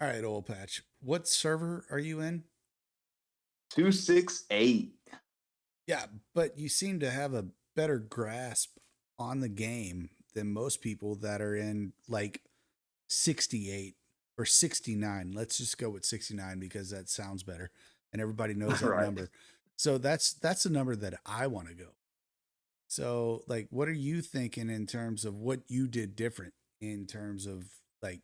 All right, old patch. What server are you in? 268. Yeah, but you seem to have a better grasp on the game than most people that are in like 68 or 69. Let's just go with 69 because that sounds better and everybody knows that Right. number. So that's the number that I want to go. So, like, what are you thinking in terms of what you did different in terms of like,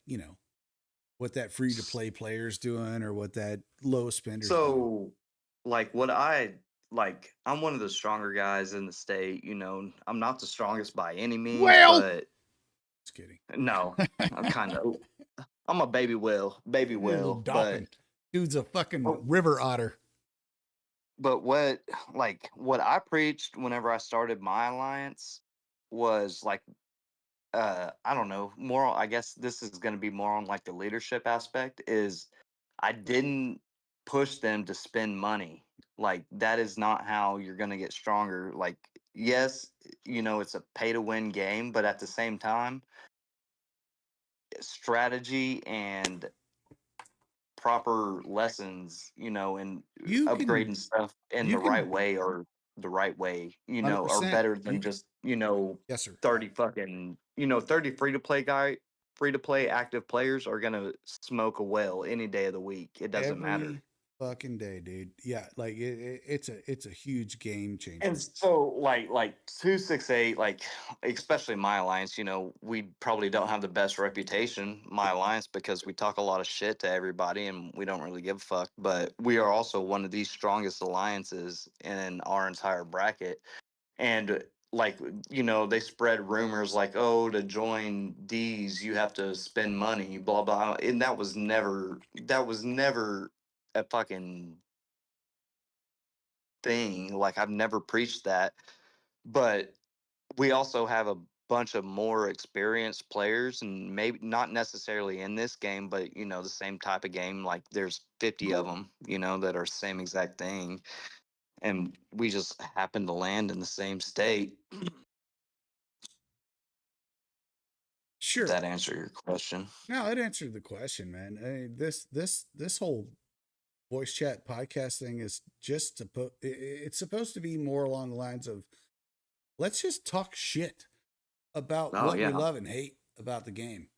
what that free to play player's doing or what that low spender's doing? So, like, I'm one of the stronger guys in the state. I'm not the strongest by any means, Well, but just kidding. no, I'm kind of, I'm a baby Little whale. But, dolphin. Dude's a fucking oh, river otter. but what I preached whenever I started my alliance was like, I don't know, more, I guess this is going to be more on like the leadership aspect is I didn't push them to spend money. Like that is not how you're going to get stronger. Like yes, it's a pay to win game, but at the same time, strategy and proper lessons, and You can upgrading stuff in you the right can way or the right way, are 100%. better than You can just, Yes, sir. 30 fucking, 30 free to play active players are gonna smoke a whale any day of the week. It doesn't matter. Every fucking day, dude. Yeah, like it's a huge game And changer. so like 268, like especially my alliance, we probably don't have the best reputation, my alliance, because we talk a lot of shit to everybody and we don't really give a fuck. But we are also one of the strongest alliances in our entire bracket. And like, they spread rumors like, oh, to join D's you have to spend money, blah blah. And that was never a fucking thing. Like I've never preached that. But we also have a bunch of more experienced players, and maybe not necessarily in this game, but the same type of game. Like there's 50 of them, that are same exact thing, and we just happen to land in the same state. If Sure. that answer your question. No, it answered the question, man. I mean, this whole voice chat podcast thing is just it's supposed to be more along the lines of let's just talk shit about Oh what we yeah. love and hate about the game.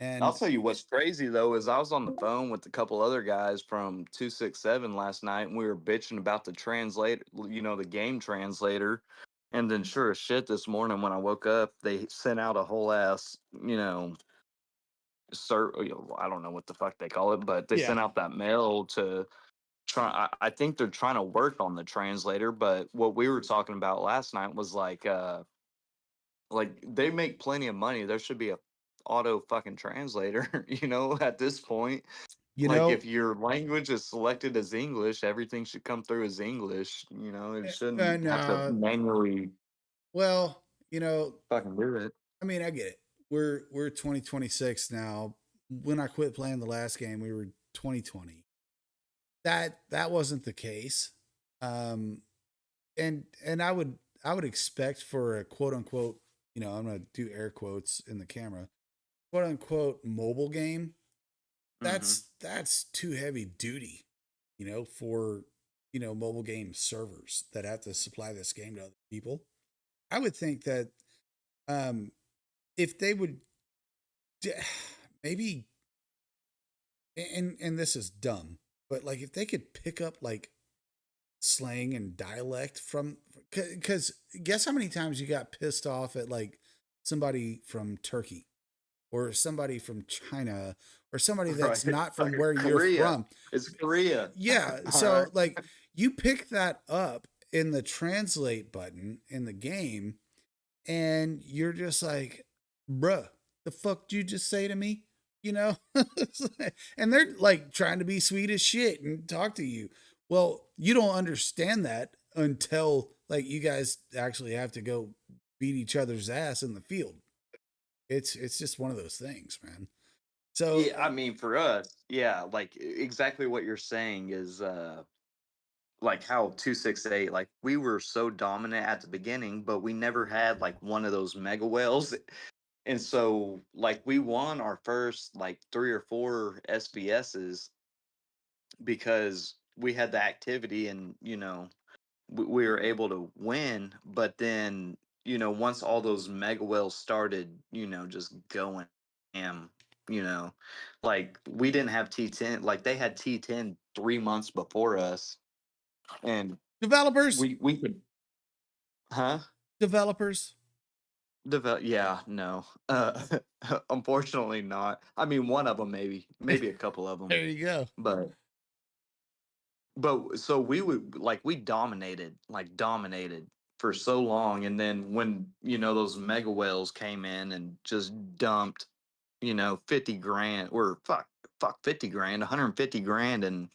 I'll And tell you what's crazy though is I was on the phone with a couple other guys from 267 last night, and we were bitching about the translator, the game translator. And then sure as shit this morning when I woke up, they sent out a whole ass, I don't know what the fuck they call it, but they yeah, sent out that mail to try. I think they're trying to work on the translator, but what we were talking about last night was like they make plenty of money. There should be a auto fucking translator, at this point. you Like know, if your language is selected as English, everything should come through as English. It shouldn't have to no, manually well, you know, fucking do it. I mean, I get it. We're 2026 now. When I quit playing the last game, we were 2020. That wasn't the case. Um, and I would expect for a quote unquote, I'm gonna do air quotes in the camera, quote unquote mobile game. Hmm. That's too heavy duty, for mobile game servers that have to supply this game to other people. I would think that um, if they would maybe, and this is dumb, but like if they could pick up like slang and dialect from, because guess how many times you got pissed off at like somebody from Turkey or somebody from China or somebody that's Right. not from Fucking where you're Korea. from. It's Korea. Yeah, All right. so like you pick that up in the translate button in the game and you're just like, bruh, the fuck did you just say to me? You know? And they're like trying to be sweet as shit and talk to you. Well, you don't understand that until like you guys actually have to go beat each other's ass in the field. It's just one of those things, man. So Yeah, I mean, for us, yeah, like exactly what you're saying is like how 268, like we were so dominant at the beginning, but we never had like one of those mega whales. And so, like, we won our first like 3 or 4 SVSs because we had the activity, and we were able to win. But then, once all those mega whales started, just going ham, you know, like we didn't have T10, like they had T10 3 months before us, and Developers, we could, huh? developers. Yeah, no. Unfortunately not. I mean, one of them maybe a couple of them, There you go. but so we would like we dominated, like dominated for so long, and then when those mega whales came in and just dumped 50 grand, or fuck 50 grand, 150 grand, and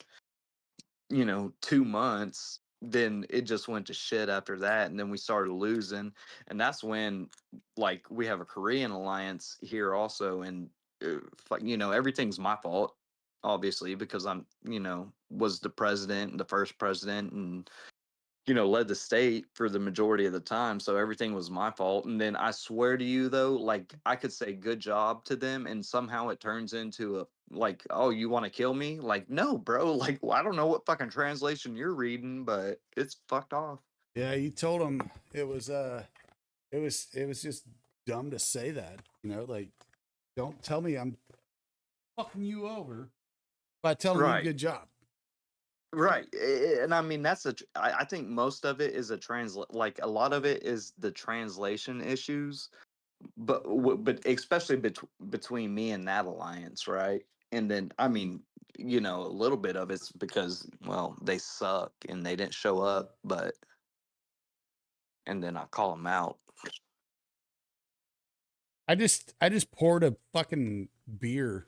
2 months, then it just went to shit after that. And then we started losing. And that's when, like, we have a Korean alliance here also. And, everything's my fault, obviously, because was the president, the first president, and led the state for the majority of the time. So everything was my fault. And then I swear to you, though, like I could say good job to them, and somehow it turns into a like, oh, you want to kill me? Like, no, bro. Like, well, I don't know what fucking translation you're reading, but it's fucked off. Yeah, you told him it was just dumb to say that. Like, don't tell me I'm fucking you over by telling you Right. good job. Right. And I mean, I think most of it is like a lot of it is the translation issues, but especially between me and that alliance, right? And then I mean, a little bit of it's because, well, they suck and they didn't show up, but and then I call them out. I just poured a fucking beer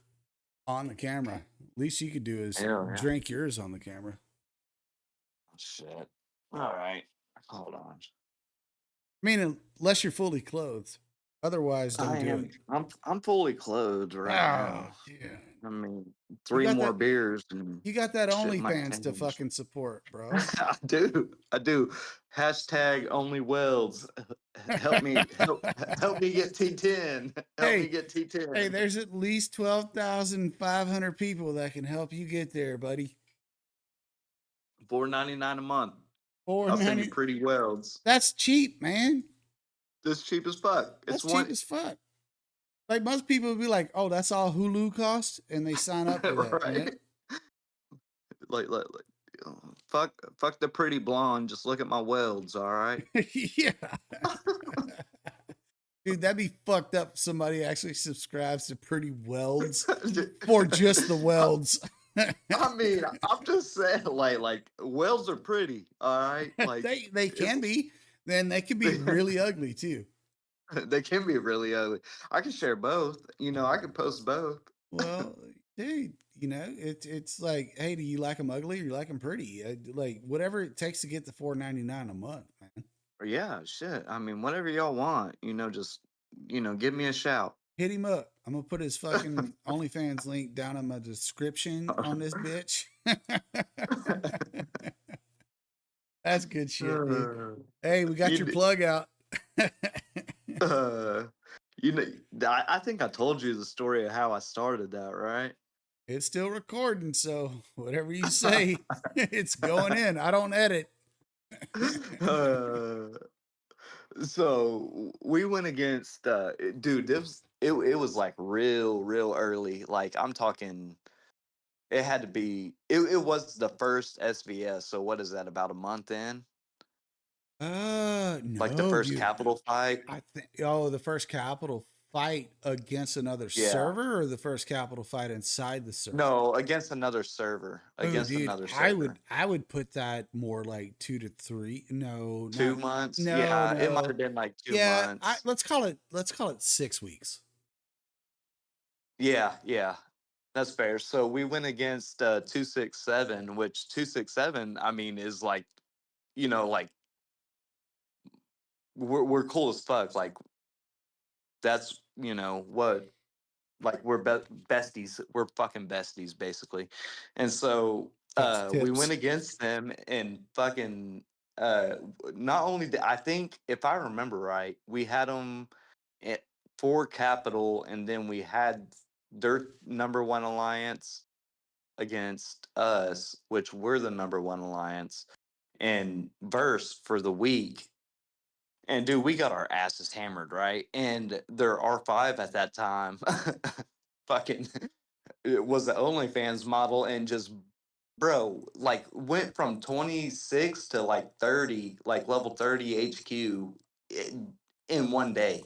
on the camera. Least you could do is Hell yeah. drink yours on the camera. Shit. All right. Hold on. I mean, unless you're fully clothed. Otherwise, don't I do it. am. I'm fully clothed right Oh, now. dude. I mean, You three got more that beers and you got that shit might OnlyFans to change. fucking support, bro. I do. I do. Hashtag only welds. Help me get T10. Help me Hey, get hey, T10. there's at least 12,500 people that can help you get there, buddy. $4.99 a month. I'll send you 490. pretty welds. That's cheap, man. This cheap as fuck. That's It's cheap one as fuck. Like most people would be like, "Oh, that's all Hulu costs," and they sign up for that. right. Like fuck the pretty blonde. Just look at my welds, all right? Yeah, dude, that'd be fucked up. If somebody actually subscribes to Pretty Welds for just the welds. I mean, I'm just saying, like welds are pretty, all right? Like They it's can be. Then they can be really ugly too. they can be really ugly. I can share both. I can post both. Well, dude, it's like, hey, do you like them ugly or you like them pretty? Like whatever it takes to get the 4.99 a month, man. Yeah, shit. I mean, whatever y'all want, just give me a shout. Hit him up. I'm gonna put his fucking OnlyFans link down in my description on this bitch. That's good shit, dude. Uh, Hey, we got you, your d- plug out. uh, you know, I think I told you the story of how I started that, right? It's still recording, so whatever you say, it's going in. I don't edit. uh, so we went against dude, it was like real early. Like I'm talking, it had to be it was the first SVS. So what is that, about a month in? Like the No, first dude. capital fight? I think the first capital fight against another Yeah. server or the first capital fight inside the server. No, against another server. Oh, Against dude, another I server. would I would put that more like 2 to 3. No, Two not months? no, Yeah, it might no. have been like two Yeah, months. let's call it 6 weeks. Yeah, yeah. That's fair. So we went against 267, which 267, I mean, is like, like we're cool as fuck. Like that's, what, like we're besties. We're fucking besties basically. And so That's we went tips. against them and fucking uh not only did I think, if I remember right, we had them for Capital, and then we had their number one alliance against us, which we're the number one alliance, and verse for the week. And dude, we got our asses hammered, right? And their R5 at that time fucking it was the OnlyFans model and just bro, like went from 26 to like 30, like level 30 HQ in one day.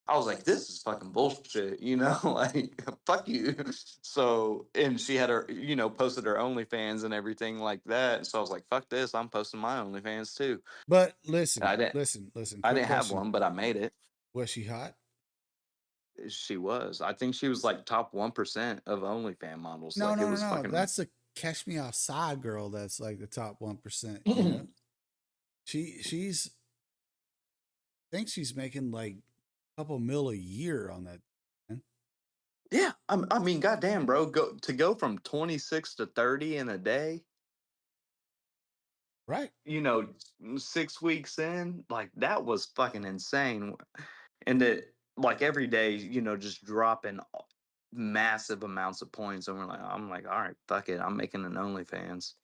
I was like, this is fucking bullshit, you know, like fuck you. So, and she had her, you know, posted her OnlyFans and everything like that. So I was like, fuck this, I'm posting my OnlyFans too. But And listen, listen, listen. I Quick didn't have question: one, but I made it. was she hot? She was. I think she was like top 1% of OnlyFans models. No, Like it no, no, was no. fucking. That's the Catch Me Outside girl. That's like the top 1%. You know, she's thinks she's making like a couple mil a year on that. Man. Yeah, I mean, goddamn, bro, go from 26 to 30 in a day. Right. You know, 6 weeks in, like that was fucking insane. And that, like every day, you know, just dropping massive amounts of points. And I'm like, all right, fuck it, I'm making an OnlyFans.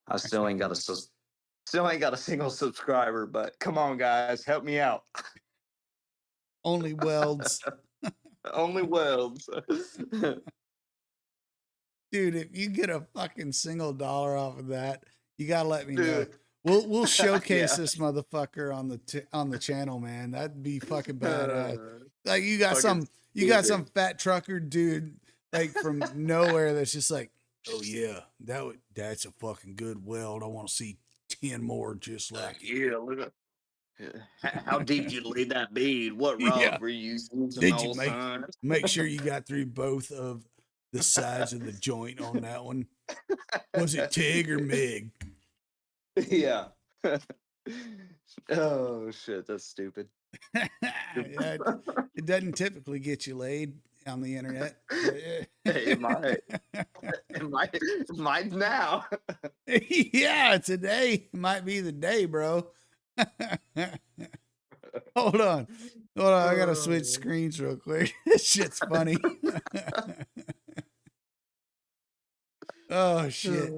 I still ain't got a single subscriber, but come on, guys, help me out. Only welds. Only welds. Dude, if you get a fucking single dollar off of that, you gotta let me know. Dude. We'll showcase Yeah. this motherfucker on on the channel, man. That'd be fucking badass. Uh, Like fucking you got some stupid. fat trucker dude like from nowhere that's just like, oh yeah, that's a fucking good weld. I want to see 10 more just like Yeah, look at how deep did you leave that bead? What it. rod Yeah. were you using, Did you old son? make sure you got through both of the sides of the joint on that one? Was it TIG or MIG? Yeah. Oh shit, that's stupid. Yeah, it doesn't typically get you laid on the internet, but It might. It might now. yeah, today might be the day, bro. Hold on. Hold on. I gotta switch Oh. screens real quick. This shit's funny. Oh shit.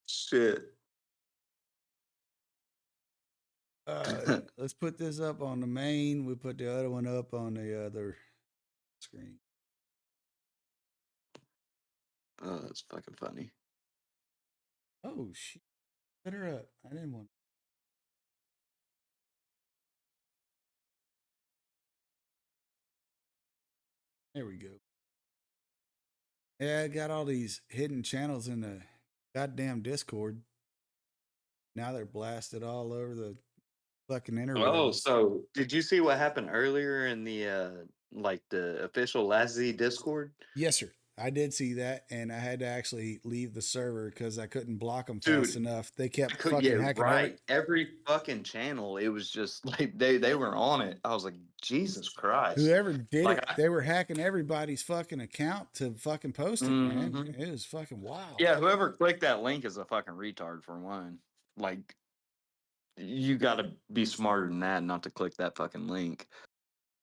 Shit. Let's put this up on the main. We put the other one up on the other screen. Oh, that's fucking funny. Oh shit. Put her up. I didn't want. There we go. Yeah, I got all these hidden channels in the goddamn Discord. Now they're blasted all over the fucking Oh, interwebs. so did you see what happened earlier in the like the official Last Z Discord? Yes, sir. I did see that, and I had to actually leave the server because I couldn't block them fast Dude, enough. They I kept could fucking yeah, hacking right. Every fucking channel, it was just like they were on it. I was like, Jesus Christ. whoever did Like it. I They were hacking everybody's fucking account to fucking post it, man. mhm. It was fucking wild, Yeah, whoever clicked that link is a fucking retard for one. Like you gotta be smarter than that not to click that fucking link.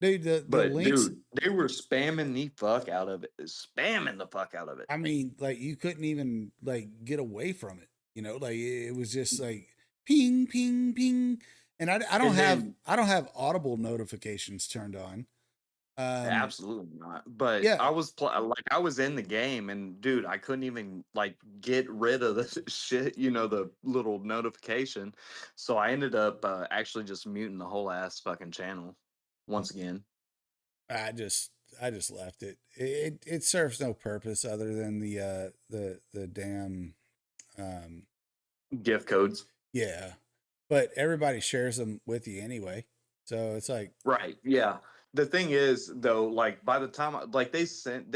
dude. The But links. dude, they were spamming the fuck out of it. Spamming the fuck out of it. I mean, like you couldn't even like get away from it. You know, like it was just like ping, ping, ping. And And then I don't have audible notifications turned on. Um, absolutely not. But yeah, like I was in the game and dude, I couldn't even like get rid of the shit, you know, the little notification. So I ended up actually just muting the whole ass fucking channel once again. I just I just left it. It serves no purpose other than the damn um Gift codes. yeah. But everybody shares them with you anyway. So it's like Right. Yeah. The thing is though, like by the time like they send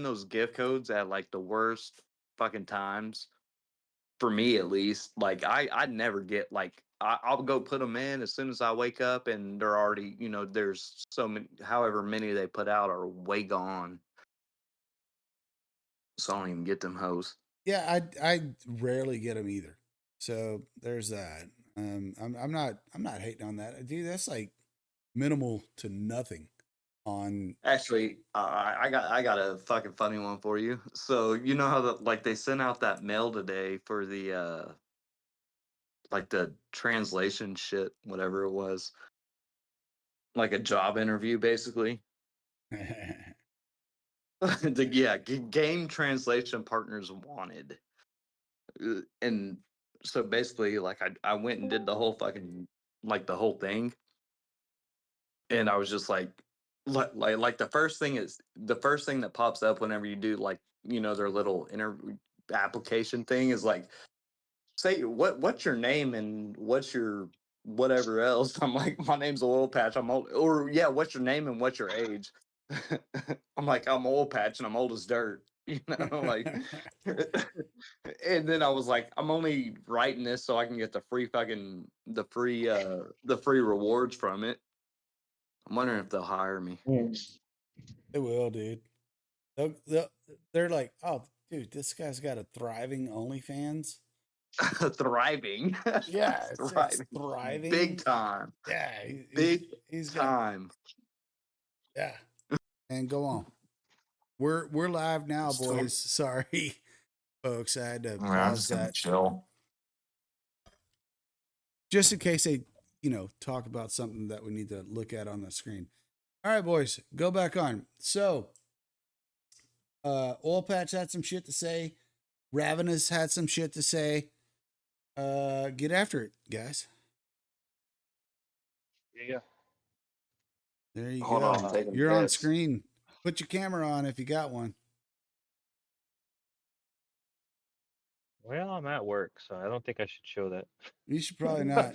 those gift codes at like the worst fucking times for me at least. Like I'd never get like I'll go put them in as soon as I wake up and they're already, you know, there's so many however many they put out are way gone. So I don't even get them hoes. yeah, I rarely get them either. So there's that. I'm not hating on that, dude. That's like minimal to nothing on. Actually, I got a fucking funny one for you. So you know how like they sent out that mail today for the like the translation shit, whatever it was, like a job interview, basically. Game translation partners wanted. And so basically, like I went and did the whole fucking like the whole thing, and I was just like the first thing that pops up whenever you do like their little interview application thing is like say what's your name and what's your whatever else. I'm like, my name's Oil Patch. I'm old. Or yeah, what's your name and what's your age? I'm like, I'm Oil Patch and I'm old as dirt. Like. And then I was like, I'm only writing this so I can get the free rewards from it. I'm wondering if they'll hire me. They will, dude. They're like, oh, dude, this guy's got a thriving OnlyFans. Thriving. Yeah, it's Thriving. Big thriving. time. Yeah, Big he's got, time. yeah. And go on. We're live now, So, boys. Sorry, folks. I had to I'm pause just gonna that chill. just in case they, talk about something that we need to look at on the screen. All right, boys, go back on. So, Oil Patch had some shit to say. Ravenous had some shit to say. Get after it, guys. Yeah. There you Hold on, go. I'm taking You're on piss. screen. Put your camera on if you got one. Well, I'm at work, so I don't think I should show that. You should probably not,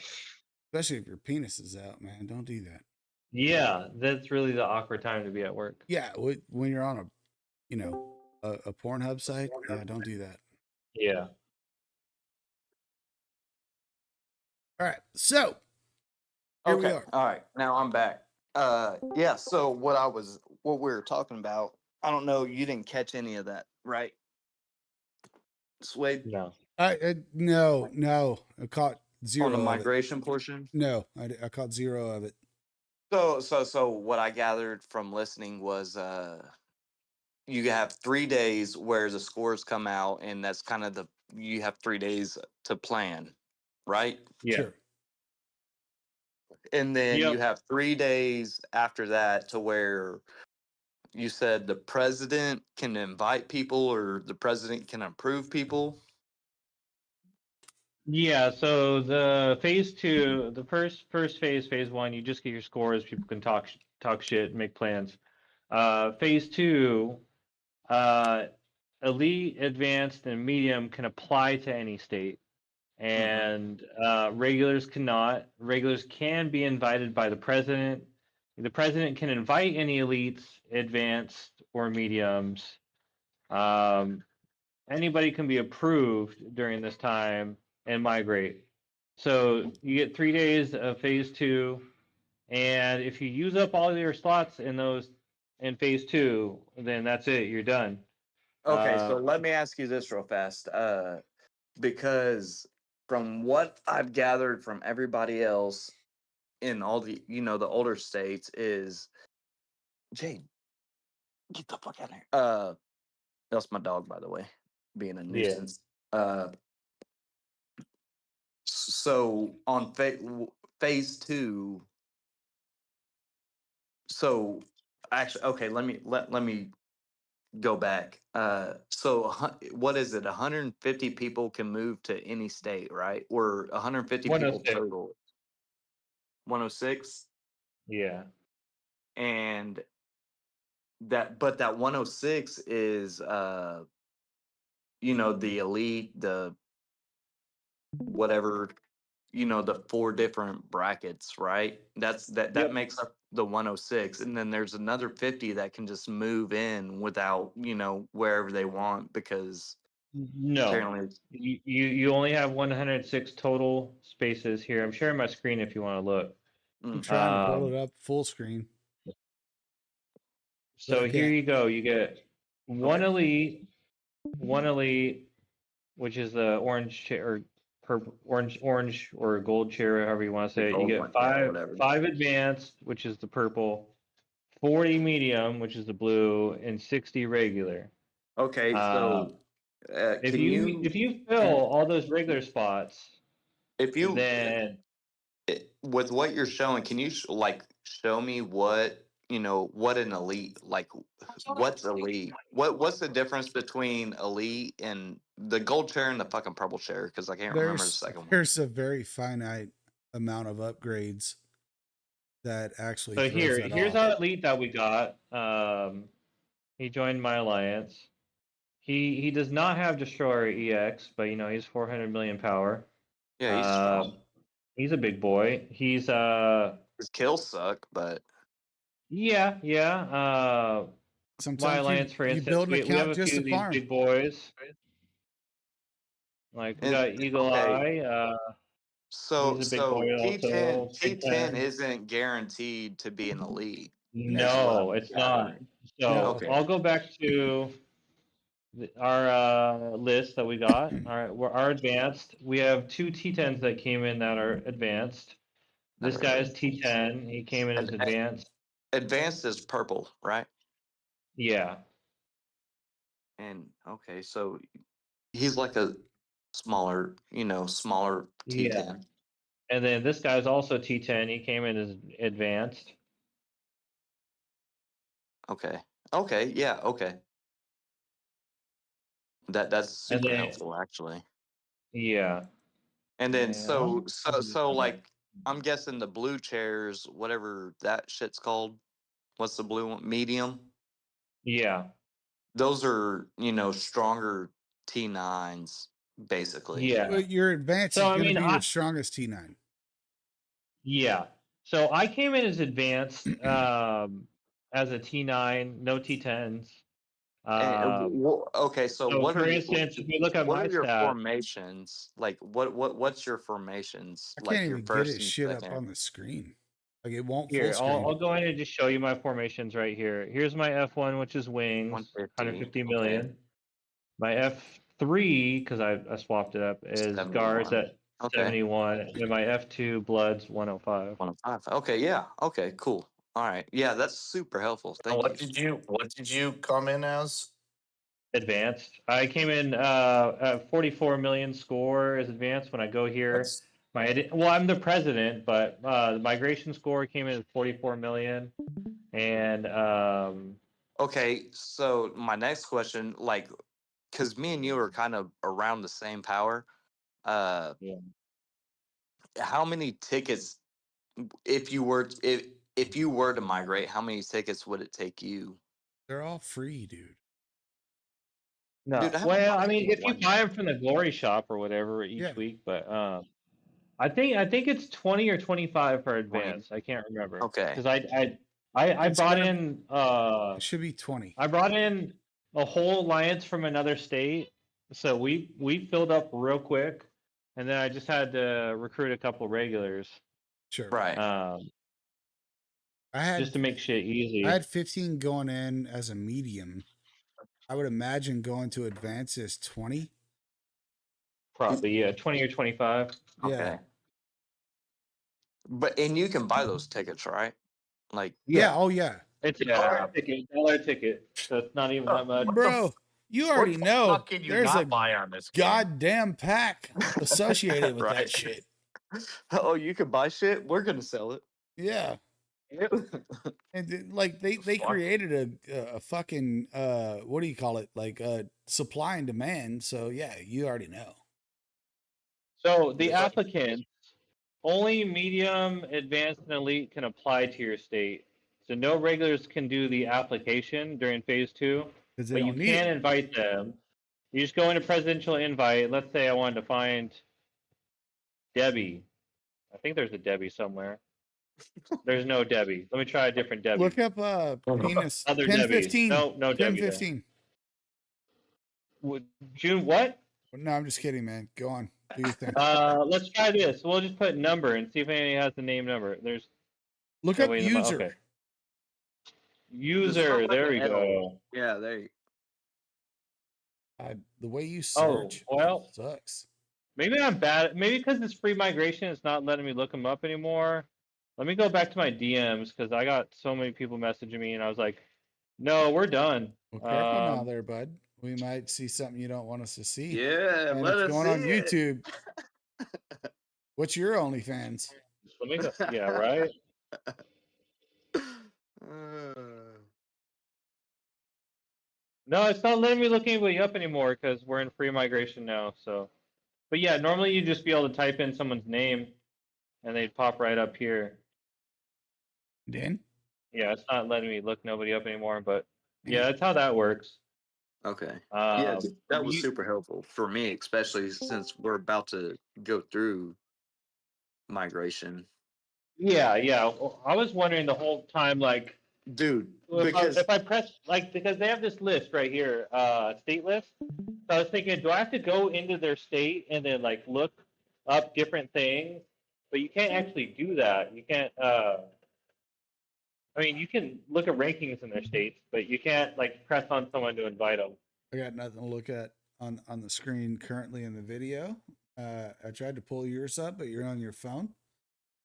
especially if your penis is out, man. Don't do that. Yeah, that's really the awkward time to be at work. Yeah, when you're on a Pornhub site, yeah, don't do that. Yeah. All right, so here we Okay. are. All right. Now I'm back. Yeah, so what we were talking about, I don't know, you didn't catch any of that, right? Swade, No. No, I caught on the zero of it. migration portion. No, I caught zero of it. So what I gathered from listening was you have 3 days where the scores come out, and that's kind of you have 3 days to plan, right? Yeah. Sure. And then you Yep. have 3 days after that to where you said the president can invite people or the president can approve people. Yeah, so the phase two, the first phase, phase one, you just get your scores. People can talk shit, make plans. Phase two, uh, elite, advanced, and medium can apply to any state, Mm-hmm. and regulars cannot. Regulars can be invited by the president. The president can invite any elites, advanced, or mediums. Um, Anybody can be approved during this time and migrate. So you get 3 days of phase two, and if you use up all your slots in those in phase two, then that's it. You're done. Okay, so let me ask you this real fast. Because from what I've gathered from everybody else in all the older states is Jade, get the fuck out of here. That's my dog, by the way, being a Yeah. nuisance. So on phase two, so actually, okay, let me go back. So what is it? 150 people can move to any state, right? Or 150 people 106. total. 106, Yeah. and that 106 is the elite, the whatever, the four different brackets, right? That Yep. makes up the 106, and then there's another 50 that can just move in without wherever they want, because No. apparently You only have 106 total spaces here. I'm sharing my screen if you want to look. I'm mm, trying to pull it Um, up full screen, but I so here can't. you go. You get okay, one elite, which is the orange chair or purple, orange or gold chair, however you want to the say it. You gold get one, yeah, whatever. five advanced, which is the purple, 40 medium, which is the blue, and 60 regular. Okay, so If can you fill all those regular spots, if you then with what you're showing, can you like show me what what an elite like? What's elite? What's the difference between elite and the gold chair and the fucking purple chair? Because I can't remember the second one. There's a very finite amount of upgrades that actually so throws that here's off. our elite that we got. He joined my alliance. He does not have Destroyer EX, but he's 400 million power. Yeah, he's strong. He's a big boy. He's His kills suck, but yeah. My Sometimes alliance, for you instance, build an we have account a just few to of these farm. big boys. Like we got Eagle okay. Eye. So He's a big boy T10 also. T10 isn't guaranteed to be in the league. Is what No, I'm it's not. gathering. So No. Okay. I'll go back to our list that we got. All right, we're our advanced. We have 2 T10s that came in that are advanced. This guy is T10. He came in as advanced. Advanced is purple, right? Yeah. And okay, so he's like a smaller T10. Yeah. And then this guy's also T10. He came in as advanced. Okay. Okay. Yeah. Okay. That's super helpful, actually. Yeah. And then Yeah. so like I'm guessing the blue chairs, whatever that shit's called. What's the blue one? Medium. Yeah. Those are stronger T9s, basically. Yeah. But your advance So is I going to mean, be your strongest T9. yeah. So I came in as advanced as a T9, no T10s. Okay, so So what are for instance, if we look at what my are your stats, formations? Like what's your formations? I can't Like your even get first it and shit up second? on the screen. Like it won't full here, screen. I'll go ahead and just show you my formations right here. Here's my F1, which is wings, 150 million. Okay. My F3, because I swapped it up, is guards 71. at 71. And then my F2, bloods, 105. 105. Okay, yeah. Okay, cool. All right. Yeah, that's super helpful. And Thank you. what did you come in as? Advanced. I came in at 44 million score as advanced. When I go here, That's I'm the president, but the migration score came in at 44 million. And Okay, so my next question, like, because me and you are kind of around the same power, yeah. how many tickets, if you were to migrate, how many tickets would it take you? They're all free, dude. No, Dude, I haven't well, I bought mean, if you one. buy them from the Glory Shop or whatever each Yeah. week, but I think it's 20 or 25 for 20. advance. I can't remember Okay. because I It's brought gonna- in It should be 20. I brought in a whole alliance from another state, so we filled up real quick, and then I just had to recruit a couple regulars, Sure. Right. just to make shit easy. I had 15 going in as a medium. I would imagine going to advance is 20. Probably, yeah, 20 or 25. Yeah. Okay. And you can buy those tickets, right? Like Yeah. Oh yeah. It's a dollar ticket, so it's not even that much. Bro, you already what know fuck can you there's not a buy on this game? goddamn pack associated with that Right. shit. Oh, you can buy shit? We're gonna sell it. Yeah. And like they Fuck. created a fucking what do you call it? Like supply and demand. So yeah, you already know. So the applicants, only medium, advanced, and elite can apply to your state. So no regulars can do the application during phase 2, 'Cause they but you don't need can it. invite them. You just go into presidential invite. Let's say I wanted to find Debbie. I think there's a Debbie somewhere. There's no Debbie. Let me try a different Debbie. Look up penis. Other Pin Debbies. 15. No Pin Debbie there. 15. June what? No, I'm just kidding, man. Go on. Do your thing. Let's try this. We'll just put number and see if anybody has the name number. There's Look up nobody in the user. okay. User. There we go. Yeah, there you The way you Oh, search well, sucks. maybe I'm bad. Maybe because it's free migration, it's not letting me look them up anymore. Let me go back to my DMs because I got so many people messaging me, and I was like, "No, we're done." Well, careful now, there, bud. We might see something you don't want us to see. Yeah, And let it's us going see on it. YouTube. What's your OnlyFans? Let me go. Yeah, right. No, it's not letting me look anybody up anymore because we're in free migration now. So, but yeah, normally you'd just be able to type in someone's name, and they'd pop right up here. Dan? Yeah, it's not letting me look nobody up anymore. But yeah, Man. that's how that works. Okay. Yeah, that was You, super helpful for me, especially since we're about to go through migration. yeah. Well, I was wondering the whole time, like, Dude, if I press because they have this list right here, state list. So I was thinking, do I have to go into their state and then like look up different things? But you can't actually do that. You can't. I mean, you can look at rankings in their states, but you can't like press on someone to invite them. I got nothing to look at on the screen currently in the video. I tried to pull yours up, but you're on your phone,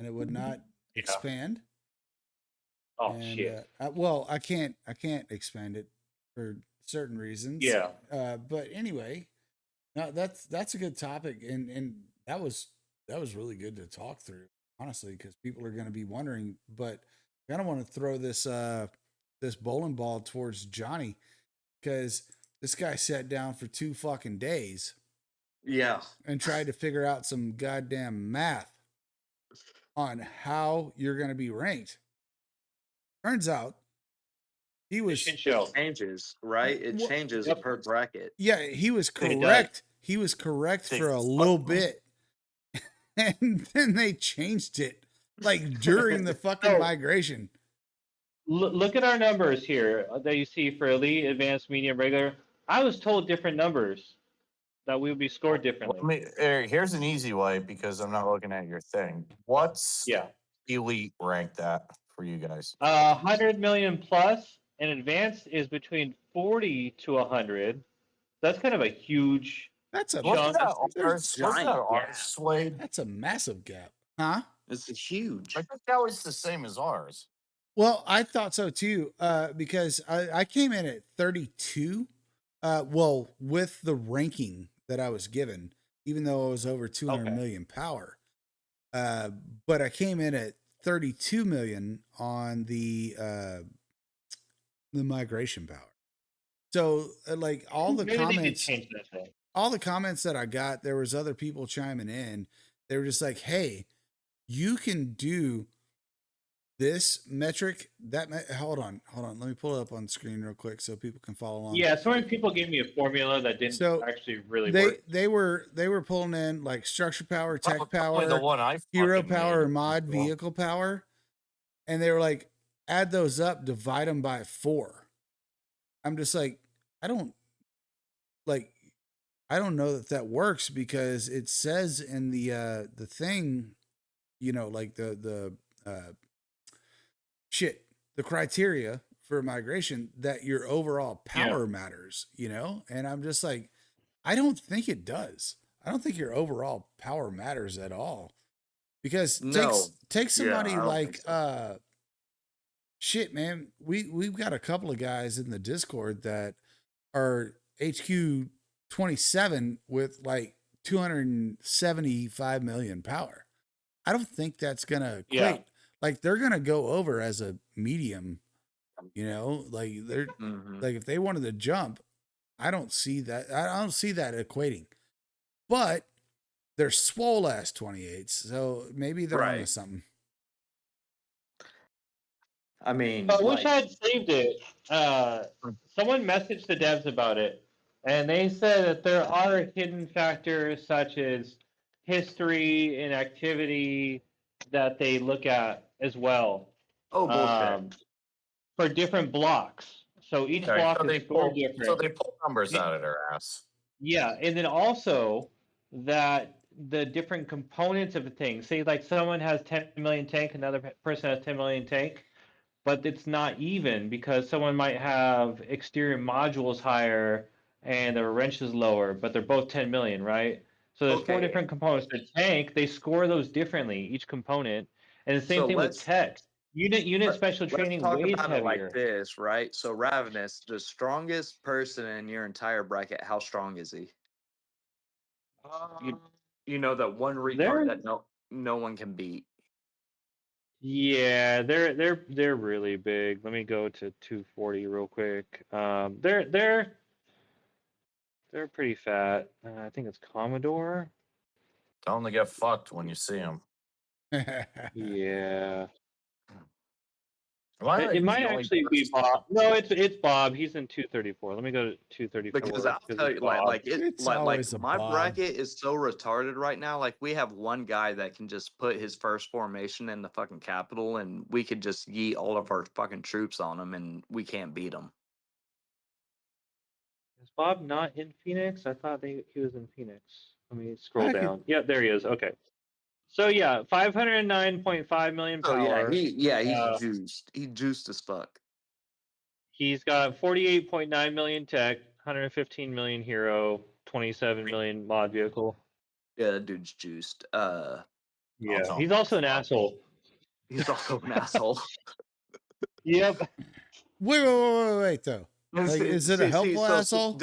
and it would not Yeah. expand. Oh And shit. well, I can't expand it for certain reasons. Yeah. But anyway, no, that's a good topic, and that was really good to talk through, honestly, because people are going to be wondering. But I kind of want to throw this bowling ball towards Johnny because this guy sat down for 2 fucking days yeah. and tried to figure out some goddamn math on how you're going to be ranked. Turns out he was Shit show. It changes, right? It Well, changes Yep. per bracket. yeah, he was It does. correct. He was correct for a little bit, and then they changed it like during the fucking Oh. migration. Look at our numbers here that you see for elite, advanced, medium, regular. I was told different numbers that we would be scored differently. Here's an easy way because I'm not looking at your thing. What's Yeah. elite ranked at for you guys? 100 million plus, and advanced is between 40 to 100. That's kind of a huge That's a chunk. there's Wasn't that giant ours, Slade? that's a massive gap, huh? It's huge. I think that was the same as ours. Well, I thought so too, because I came in at 32. Well, with the ranking that I was given, even though I was over 200 million power, but I came in at 32 million on the migration power. So, like all the Maybe they did comments, change that thing. all the comments that I got, there was other people chiming in. They were just like, "Hey, you can do this metric hold on, let me pull it up on the screen real quick so people can follow along." Yeah, so many people gave me a formula that didn't So actually really work. they were pulling in like structure power, tech Probably the power, one I hero fucking power, made. and mod Cool. vehicle power, and they were like, add those up, divide them by 4. I'm just like, I don't know that works because it says in the thing, like the shit, the criteria for migration that your overall power matters, and I'm just like, I don't think it does. I don't think your overall power matters at all because No. take somebody I don't like think so. shit, man. We've got a couple of guys in the Discord that are HQ 27 with like 275 million power. I don't think that's gonna equate. Yeah. Like they're gonna go over as a medium, like they're Mhm. like if they wanted to jump, I don't see that. I don't see that equating. But they're swole ass 28s, so maybe they're onto Right. something. I mean, I wish like, I had saved it. Someone messaged the devs about it, and they said that there are hidden factors such as history and activity that they look at as well bullshit. for different blocks. So each block is scored different. So they pull numbers out of their ass. Yeah, and then also that the different components of a thing. Say like someone has 10 million tank, another person has 10 million tank, but it's not even because someone might have exterior modules higher and their wrench is lower, but they're both 10 million, right? So there's 4 Okay. different components. The tank, they score those differently, each component. And the same So thing with let's tech. Unit special let's training talk weighs about it like heavier. this, right? So Ravenous, the strongest person in your entire bracket, how strong is he? You Um, you know that one retard they're that no one can beat. yeah, they're really big. Let me go to 240 real quick. They're pretty fat. I think it's Commodore. Tell them to get fucked when you see them. Yeah. Am I It like might the only actually be person? Bob. No, it's Bob. He's in 234. Let me go to Because 234 I'll because tell it's you, Bob. It's like always a my Bob. bracket is so retarded right now. Like we have one guy that can just put his first formation in the fucking capital, and we could just yeet all of our fucking troops on him, and we can't beat him. Is Bob not in Phoenix? I thought he was in Phoenix. Let me scroll I could. down. Yep, there he is. Okay. So yeah, 509.5 million So power. he's Uh, juiced. He juiced as fuck. he's got 48.9 million tech, 115 million hero, 27 million mod vehicle. Yeah, that dude's juiced. I'll Yeah, tell he's them. also an asshole. He's also an asshole. Yep. Wait, though. Like, is it a helpful asshole?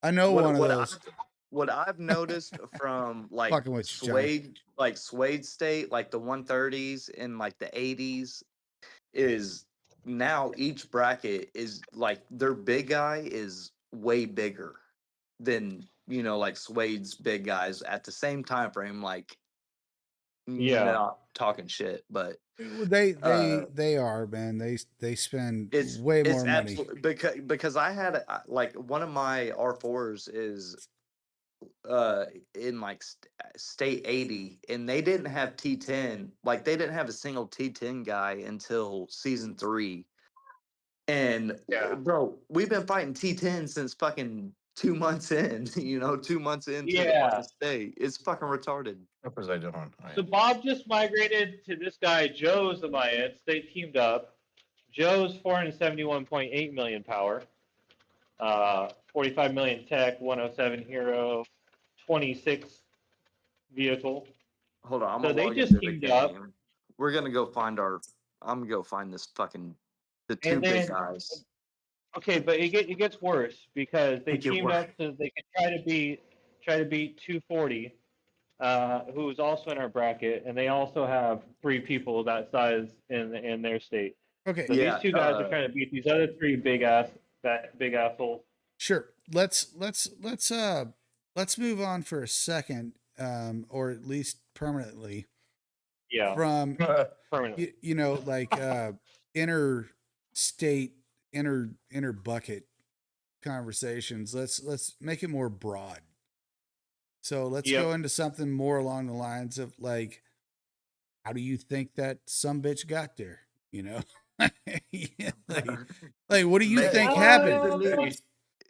I know what one of what those. what I've noticed from like Fucking with you, John. Suede State, like the 130s and like the 80s, is now each bracket is like their big guy is way bigger than like Suede's big guys at the same time frame. Like Yeah. not talking shit, but uh They are, man. They spend it's way it's more money. absolutely because I had like one of my R4s is in like state 80, and they didn't have T10, like they didn't have a single T10 guy until season 3. And Yeah. bro, we've been fighting T10 since fucking 2 months in, 2 months into the Yeah. fucking state. It's fucking retarded. What was I doing? Oh, So yeah. Bob just migrated to this guy Joe's alliance. They teamed up. Joe's 471.8 million power, 45 million tech, 107 hero, 26 vehicle. Hold on, I'm So gonna they log just into the teamed up, game. We're gonna go find I'm gonna go find this fucking the two and big then guys. okay, but it gets worse because they Make it teamed work. up so they could try to beat 240, who is also in our bracket, and they also have 3 people that size in their state. Okay, So these Yeah, 2 guys are trying to beat these other 3 big assholes. sure. Let's move on for a second, or at least permanently Yeah, from permanently. like interstate inner bucket conversations. Let's make it more broad. So let's go Yep. into something more along the lines of like, how do you think that some bitch got there? You know, Yeah, like what do you makes think more money happened? than me.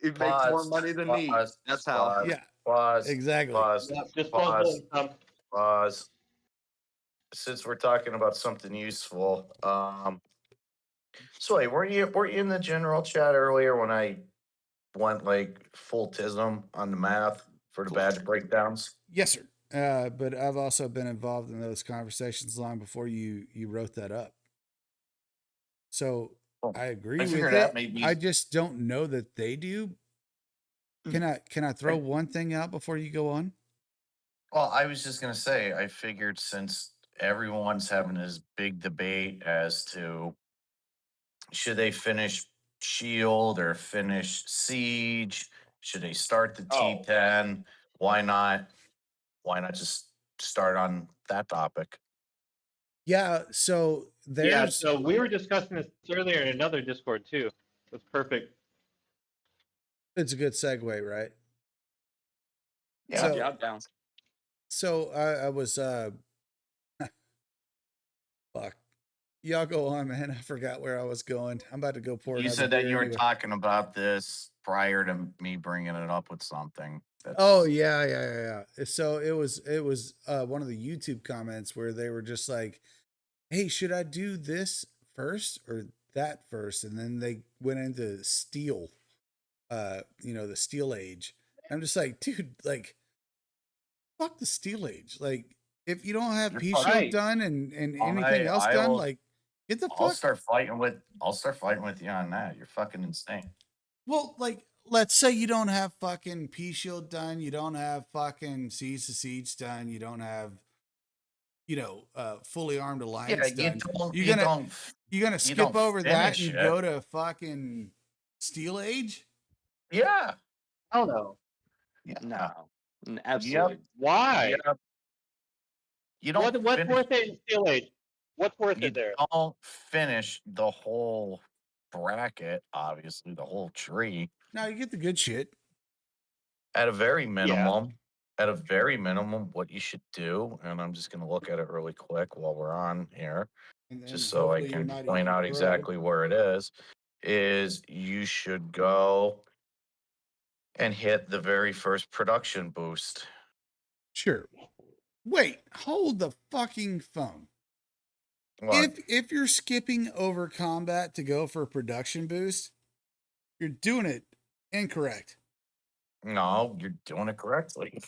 It makes more Pause. money than me. Pause. That's how. Pause. Yeah, Pause. exactly. Pause. Yep. Disposable Pause. income. Pause. Since we're talking about something useful, so wait, were you in the general chat earlier when I went like full tism on the math for the badge breakdowns? Yes, sir. But I've also been involved in those conversations long before you wrote that up. So Well, I agree I with figured that it. may be. I just don't know that they do. Can I throw one thing out before you go on? Well, I was just gonna say, I figured since everyone's having this big debate as to should they finish Shield or finish Siege, should they start the Oh, T10? Why not? Why not just start on that topic? Yeah, so yeah. there's So we were discussing this earlier in another Discord too. That's perfect. it's a good segue, right? Yeah. So Yeah, I'm down. I was fuck. Y'all go on, man. I forgot where I was going. I'm about to go pour You another said that beer you were anyway. talking about this prior to me bringing it up with something. Oh That's yeah. So it was one of the YouTube comments where they were just like, "Hey, should I do this first or that first?" And then they went into steel, the steel age. I'm just like, dude, like, fuck the steel age. Like, If you don't have You're P fucking- shield Right. done and anything else I done, will- like get the I'll fuck. start fighting with you on that. You're fucking insane. Well, like let's say you don't have fucking P shield done, you don't have fucking Siege to Siege done, you don't have fully armed alliance done. You're gonna skip don't over that finish and it. go to fucking Steel Age? Yeah. Oh no. Yeah. No, absolutely. Why? Yep. You don't What's finish, worth it in Steel Age? What's worth you it there? don't finish the whole bracket, obviously, the whole tree. No, you get the good shit. At a very minimum, what you should do, and I'm just gonna look at it really quick while we're on here, And then just so I hopefully you're can not point eating out crow. exactly where it is you should go and hit the very first production boost. Sure. Wait, hold the fucking phone. What? If you're skipping over combat to go for production boost, you're doing it incorrect. No, you're doing it correctly.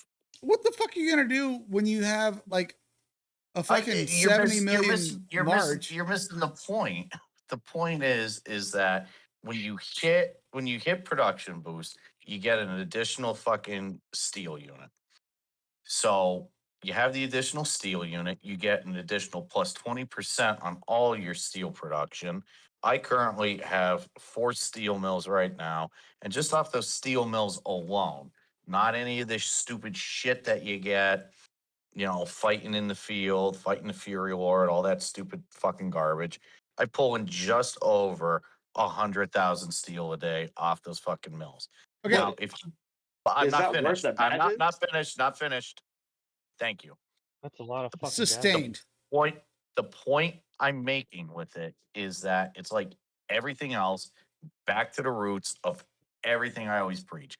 What the fuck are you gonna do when you have like a fucking 70 million march? You're missing the point. The point is that when you hit production boost, you get an additional fucking steel unit. So you have the additional steel unit, you get an additional plus 20% on all your steel production. I currently have 4 steel mills right now, and just off those steel mills alone, not any of this stupid shit that you get, fighting in the field, fighting the Fury Lord, all that stupid fucking garbage. I pull in just over 100,000 steel a day off those fucking mills. Okay. Now, I'm Is not that worth finished. the I'm not badges? finished. Not finished. Thank you. That's a lot of fucking Sustained. The point I'm making with it is that it's like everything else, back to the roots of everything I always preach.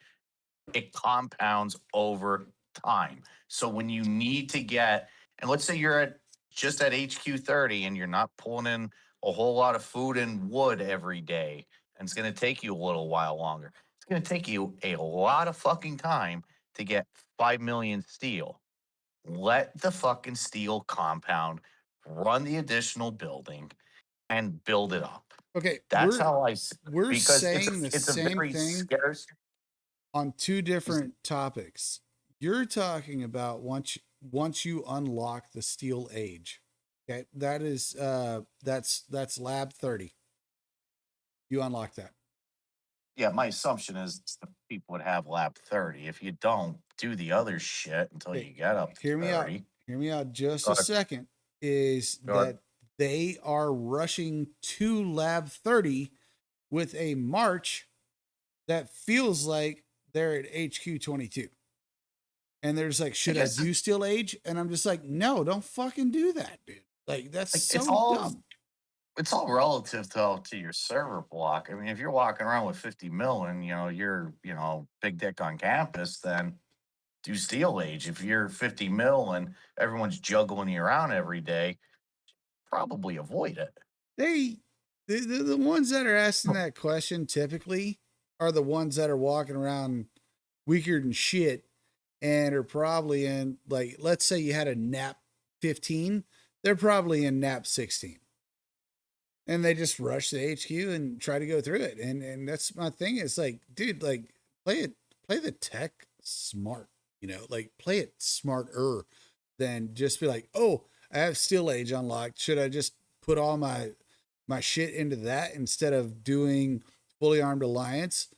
It compounds over time. So when you need to get, and let's say you're just at HQ 30 and you're not pulling in a whole lot of food and wood every day, and it's going to take you a little while longer. It's going to take you a lot of fucking time to get 5 million steel. Let the fucking steel compound run the additional building and build it up. Okay, That's we're how we're because saying the it's a same very thing scarce. on two different topics. You're talking about once you unlock the Steel Age. Okay, that is that's lab 30. You unlock that. Yeah, my assumption is that people would have lab 30. If you don't, do the other shit until Okay, you get up to hear me out. 30. Hear me out just Go a ahead. second. Is Go ahead. that they are rushing to lab 30 with a march that feels like they're at HQ 22. And there's like, should I guess do Steel Age? And I'm just like, no, don't fucking do that, dude. Like that's Like, so dumb. it's all relative to your server block. I mean, if you're walking around with 50 mil and you're big dick on campus, then do Steel Age. If you're 50 mil and everyone's juggling you around every day, probably avoid it. The ones that are asking that question typically are the ones that are walking around weaker than shit and are probably in, like, let's say you had a nap 15, they're probably in nap 16. And they just rush the HQ and try to go through it. And that's my thing. It's like, dude, like play the tech smart, like play it smarter than just be like, oh, I have Steel Age unlocked. Should I just put all my shit into that instead of doing fully armed alliance,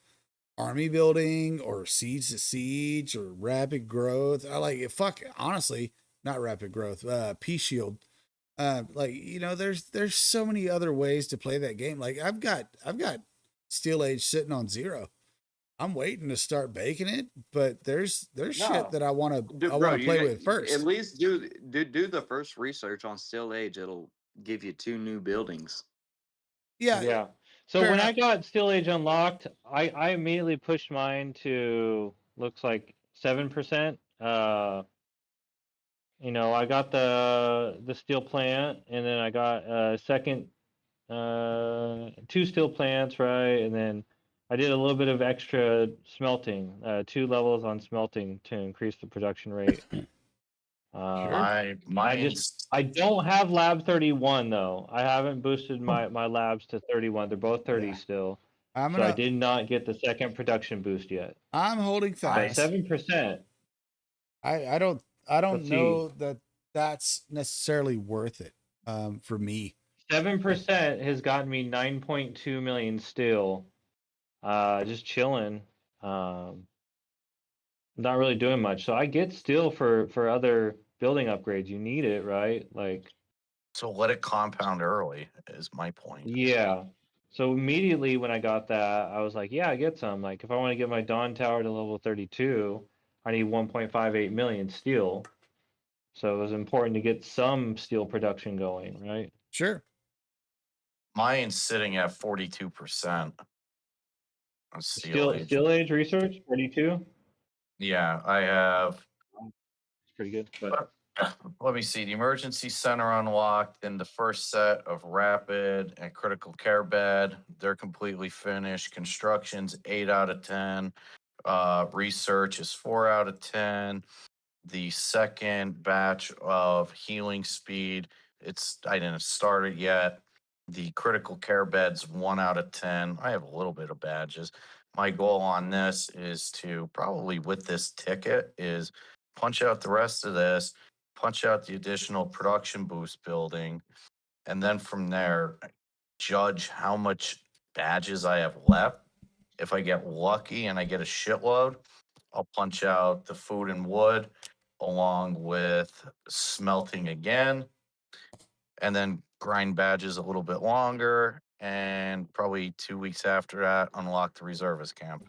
army building, or siege to siege, or rapid growth? I like it. Fuck, honestly, not rapid growth. Peace shield. There's so many other ways to play that game. Like I've got Steel Age sitting on 0. I'm waiting to start baking it, but there's shit that I want to play with first. At least do the first research on Steel Age. It'll give you 2 new buildings. Yeah. So fair when enough. I got Steel Age unlocked, I immediately pushed mine to looks like 7%. I got the steel plant, and then I got a second 2 steel plants, right? And then I did a little bit of extra smelting, 2 levels on smelting to increase the production rate. Sure. I Mine's I don't have Lab 31 though. I haven't boosted my labs to 31. They're both 30 Yeah. still. I'm So I gonna. did not get the second production boost yet. I'm holding But I fast. 7%. I don't. I don't Let's see. know that that's necessarily worth it. For me. 7% has gotten me 9.2 million still. Just chilling. Not really doing much. So I get steel for other building upgrades. You need it, right? Like, so let it compound early is my point. yeah. So immediately when I got that, I was like, yeah, I get some. Like, if I want to get my Dawn Tower to level 32, I need 1.58 million steel. So it was important to get some steel production going, right? Sure. Mine's sitting at 42% on steel age. Steel age research, 42. Yeah, I have. It's pretty good. But Let me see. The emergency center unlocked in the first set of rapid and critical care bed. They're completely finished. Construction's 8 out of 10. Research is 4 out of 10. The second batch of healing speed, I didn't start it yet. The critical care bed's 1 out of 10. I have a little bit of badges. My goal on this is to probably with this ticket is punch out the rest of this, punch out the additional production boost building, and then from there judge how much badges I have left. If I get lucky and I get a shitload, I'll punch out the food and wood along with smelting again, and then grind badges a little bit longer. And probably 2 weeks after that, unlock the reservist camp.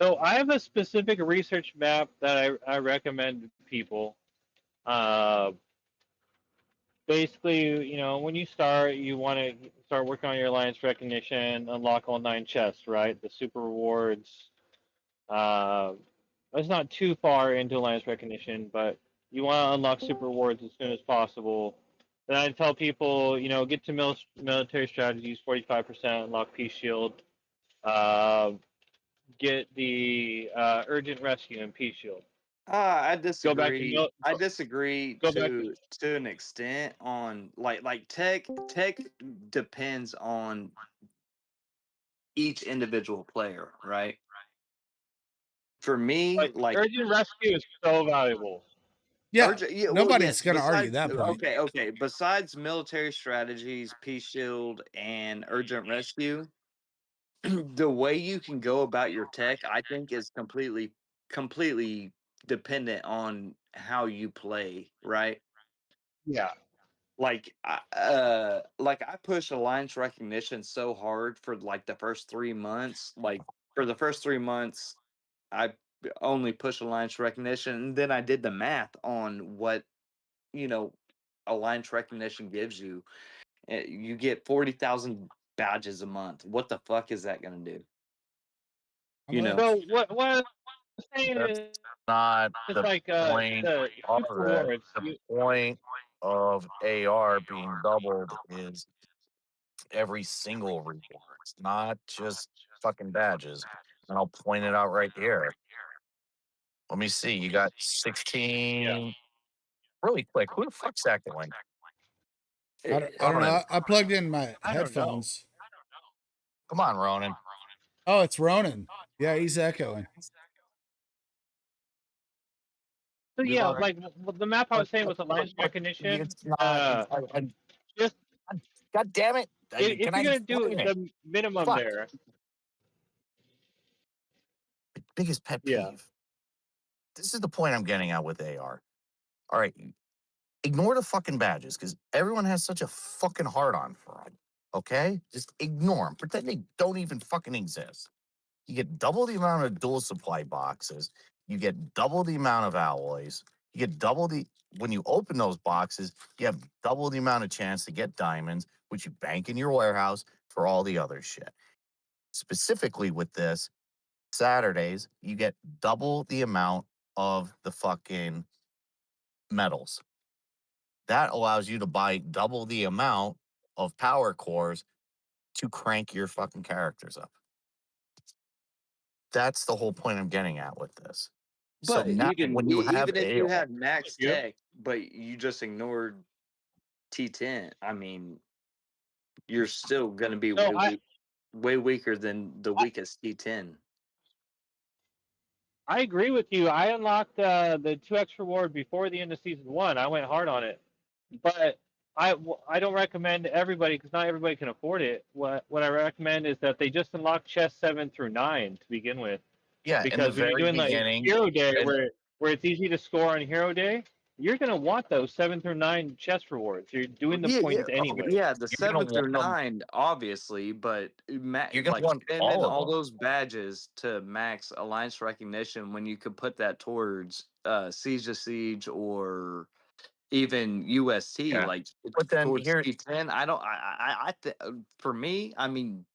so I have a specific research map that I recommend to people. Uh, Basically, when you start, you want to start working on your alliance recognition, unlock all 9 chests, right? The super rewards. Uh, it's not too far into alliance recognition, but you want to unlock super rewards as soon as possible. Then I tell people, get to military strategies, 45%, unlock peace shield. Uh, get the urgent rescue and peace shield. I Go back to disagree. mil- I disagree go back to to an extent on like tech depends on each individual player, right? For me, like like urgent rescue is so valuable. Yeah. urgent, yeah, well, Nobody's yes. gonna argue Besides, that point. okay. Besides military strategies, peace shield, and urgent rescue, the way you can go about your tech, I think, is completely dependent on how you play, right? Yeah. Like I push alliance recognition so hard for like the first 3 months. Like for the first 3 months, I only push alliance recognition, and then I did the math on what you know alliance recognition gives you. You get 40,000 badges a month. What the fuck is that gonna do? How You know? So much? what I'm saying That's is not it's the like point the of super it. rewards. The point of AR being doubled is every single reward. It's not just fucking badges. And I'll point it out right here. Let me see. You got Yeah. 16. Really quick. Who the fuck's echoing? I don't know. Ronan. I plugged in my I don't know. headphones. Come on, Ronan. Oh, it's Ronan. Yeah, he's echoing. So yeah, Reload. like the map I was saying with alliance Look, recognition. it's not. Just God damn it. if Can I you're gonna do explain it? the minimum Fuck. there. Biggest pet Yeah. peeve. This is the point I'm getting at with AR. All right. Ignore the fucking badges because everyone has such a fucking hard on for them. Okay? Just ignore them. Pretend they don't even fucking exist. You get double the amount of dual supply boxes. You get double the amount of alloys. You get double the, when you open those boxes, you have double the amount of chance to get diamonds, which you bank in your warehouse for all the other shit. Specifically with this, Saturdays, you get double the amount of the fucking metals. That allows you to buy double the amount of power cores to crank your fucking characters up. That's the whole point I'm getting at with this. So But now even when you have even if you AR, had max you. tech, but you just ignored T10, I mean, you're still going to be So way weaker than the I weakest T10. I agree with you. I unlocked the 2x reward before the end of season 1. I went hard on it, but I don't recommend everybody because not everybody can afford it. What I recommend is that they just unlock chest 7 through 9 to begin with, yeah, in the because when you're very doing like beginning, hero day and where it's easy to score on hero day, you're gonna want those 7 through 9 chest rewards. You're doing the Yeah, yeah, points anyway. yeah. The you're gonna 7 through want them. 9, obviously, but You're gonna like want spending all of all them. those badges to max alliance recognition when you could put that towards Siege to Siege or even UST, Yeah, like but then towards here, T10. I don't. For me, I mean,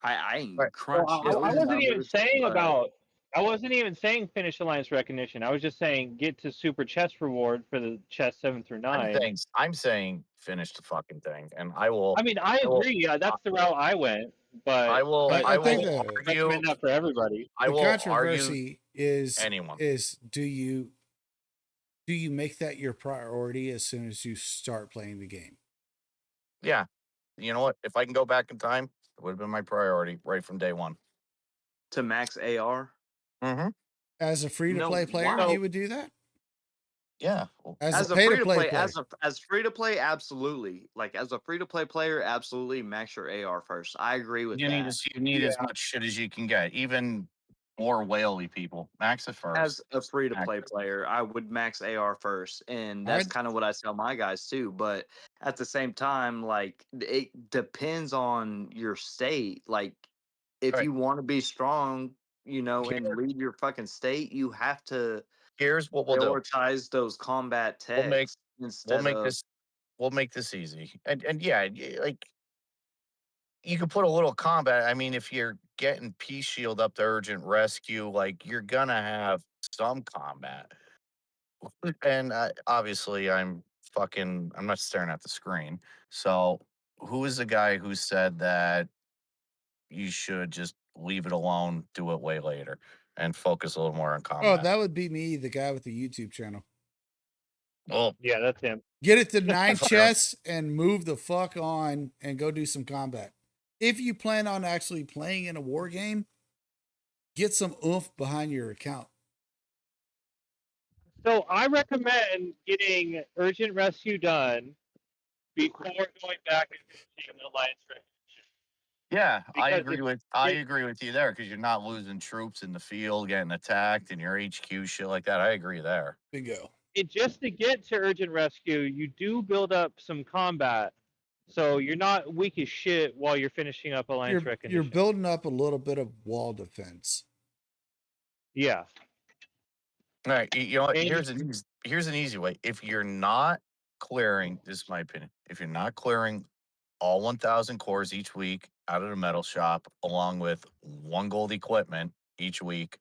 I right, ain't So crunch those numbers, but I wasn't even saying finish alliance recognition. I was just saying get to super chest reward for the chest 7 through 9. I'm saying finish the fucking thing, and I mean, I I will, agree. Yeah, I that's the route I went, I will, but I I I think don't will argue, recommend that for everybody. I the will argue controversy is anyone. is do you make that your priority as soon as you start playing the game? Yeah, you know what? If I can go back in time, it would have been my priority right from day one. to max AR, Mm-hmm. As a free to no, play player, why? you So would do that? Yeah. Well, As a As a pay to free to play play, player. as free to play, absolutely. Like as a free to play player, absolutely max your AR first. I agree with that. you need as yeah, much shit as you can get. Even more whaley people, max it As first. a free to Max play it. player, I would max AR first, and that's I'd kind of what I tell my guys too. But at the same time, like it depends on your state. Like All if right. you want to be strong, and Here, lead your fucking state, you have to here's what we'll do. prioritize those combat We'll make techs we'll instead make of this we'll make this easy. And yeah, like you could put a little combat. I mean, if you're getting Peace Shield up to urgent rescue, like you're gonna have some combat. And obviously, I'm not staring at the screen. So, who is the guy who said that you should just leave it alone, do it way later, and focus a little more on oh, combat? that would be me, the guy with the YouTube channel. Well, yeah, that's him. Get it to 9 if I don't, chests and move the fuck on and go do some combat. If you plan on actually playing in a war game, get some oomph behind your account. So I recommend getting urgent rescue done before going back and finishing the alliance recognition, yeah, because I it, agree with you there because you're not losing troops in the field, getting attacked, and your HQ shit like that. I agree there. Bingo. just to get to urgent rescue, you do build up some combat, so you're not weak as shit while you're finishing up alliance You're recognition. building up a little bit of wall defense. Yeah, All right, you know what? and Here's an easy way. If you're not clearing, this is my opinion. If you're not clearing all 1,000 cores each week out of the metal shop, along with one gold equipment each week,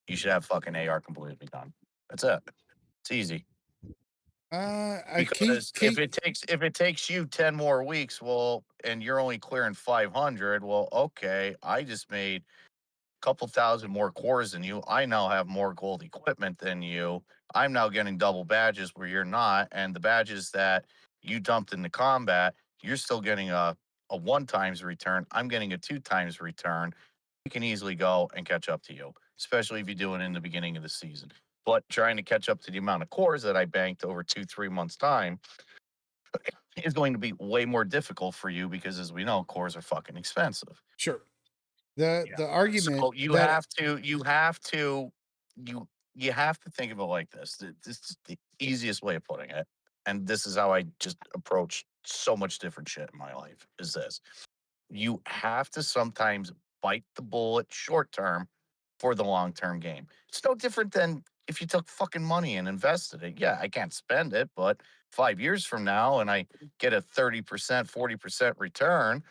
you should have fucking AR completely done. That's it. It's easy I because if it takes you 10 more weeks, well, and you're only clearing 500, well, okay, I just made couple thousand more cores than you. I now have more gold equipment than you. I'm now getting double badges where you're not. And the badges that you dumped into combat, you're still getting a one times return. I'm getting a two times return. We can easily go and catch up to you, especially if you do it in the beginning of the season. But trying to catch up to the amount of cores that I banked over 2-3 months' time is going to be way more difficult for you because, as we know, cores are fucking expensive. sure. yeah, The argument So that you you have to think of it like this. This is the easiest way of putting it, and this is how I just approach so much different shit in my life. Is this: you have to sometimes bite the bullet short term for the long term game. It's no different than if you took fucking money and invested it. Yeah, I can't spend it, but 5 years from now, and I get a 30%, 40% return.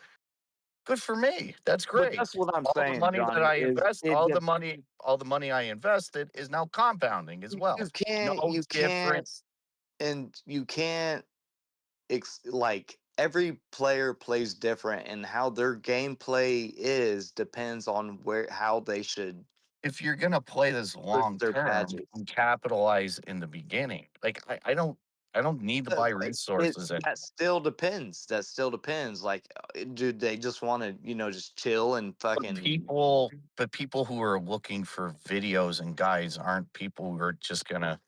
Good for me. That's but great. that's what I'm All the saying, money that Johnny, I is invest, all the money I invested is now compounding as well. you can't No you different. can't you can't like every player plays different, and how their gameplay is depends on where how they should if you're gonna play this for long their term badges. and capitalize in the beginning, like I don't need to buy resources and That still depends. That still depends. Like, do they just want to, just chill and fucking but people who are looking for videos and guides aren't people who are just gonna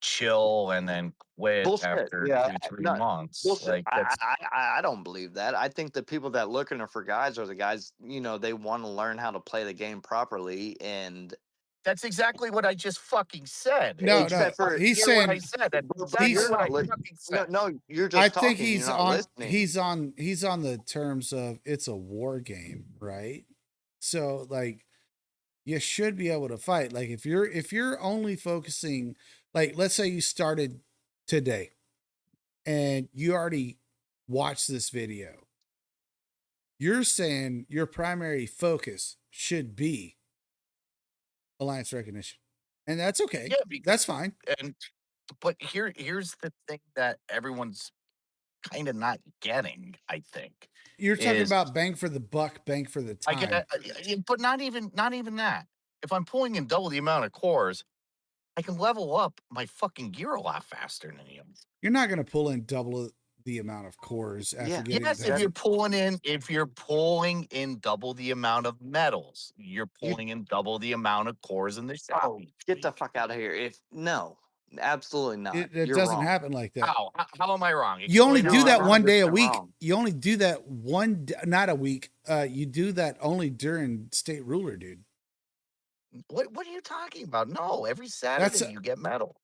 chill and then quit bullshit? after Yeah, 2 3 months. bullshit. Like that's I don't believe that. I think the people that looking for guys are the guys. They want to learn how to play the game properly, and that's exactly what I just fucking said. No, Did you no. except for, He's hear what I saying said? That's but exactly you're he's what I not listening. fucking No, said. no, you're I just think talking. You're not listening. he's on the terms of it's a war game, right? So like you should be able to fight. Like if you're only focusing, like let's say you started today and you already watched this video. You're saying your primary focus should be alliance recognition. And that's okay. Yeah, That's fine. and but here's the thing that everyone's kind of not getting, I think, You're talking is about bang for the buck, bang for the I get, time. but not even that. If I'm pulling in double the amount of cores, I can level up my fucking gear a lot faster than you. You're not going to pull in double the amount of cores after Yeah, getting Yes, if bang. you're pulling in double the amount of metals, you're you. pulling in double the amount of cores in the shop Oh, each get the week. fuck out of here! If no, absolutely not. It You're doesn't wrong. happen like that. How am I wrong? You only Explain how do You're I'm that wrong. one day a 100% week. wrong. You only do that not a week. You do that only during state ruler, dude. What are you talking about? No, every That's Saturday you get metal.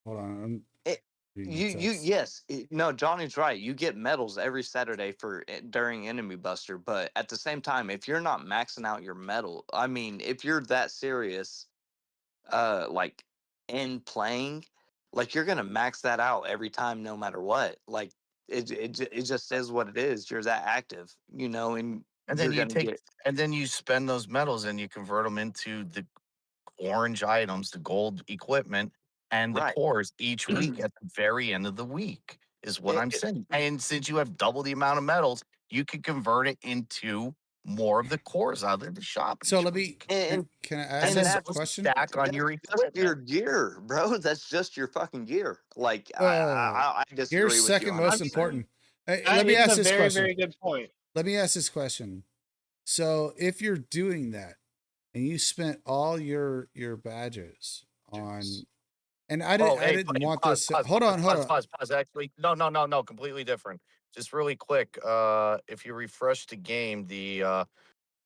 hold on. I'm It, reading the you text. yes, no, Johnny's right. You get medals every Saturday for during Enemy Buster, but at the same time, if you're not maxing out your medal, I mean, if you're that serious, like in playing, like you're gonna max that out every time, no matter what. Like it just says what it is. You're that active, and And then you're you gonna take get and then you spend those metals and you convert them into the orange items, the gold equipment, and the right. cores each week at the very end of the week, is what It, I'm it, saying. And since you have double the amount of metals, you can convert it into more of the cores out of the shop So each let me week. and can I And ask and then this that's those question? stack on your that's just your equipment. gear, bro. That's just your fucking gear. Like Uh I here's disagree with you second most 100%. important. Let That me is ask a this very, question. very good point. Let me ask this question. So if you're doing that and you spent all your badges on and Oh, I hey, didn't want pause, this pause, pause, hold pause, on. pause, pause. Actually, no, completely different. Just really quick. If you refresh the game, the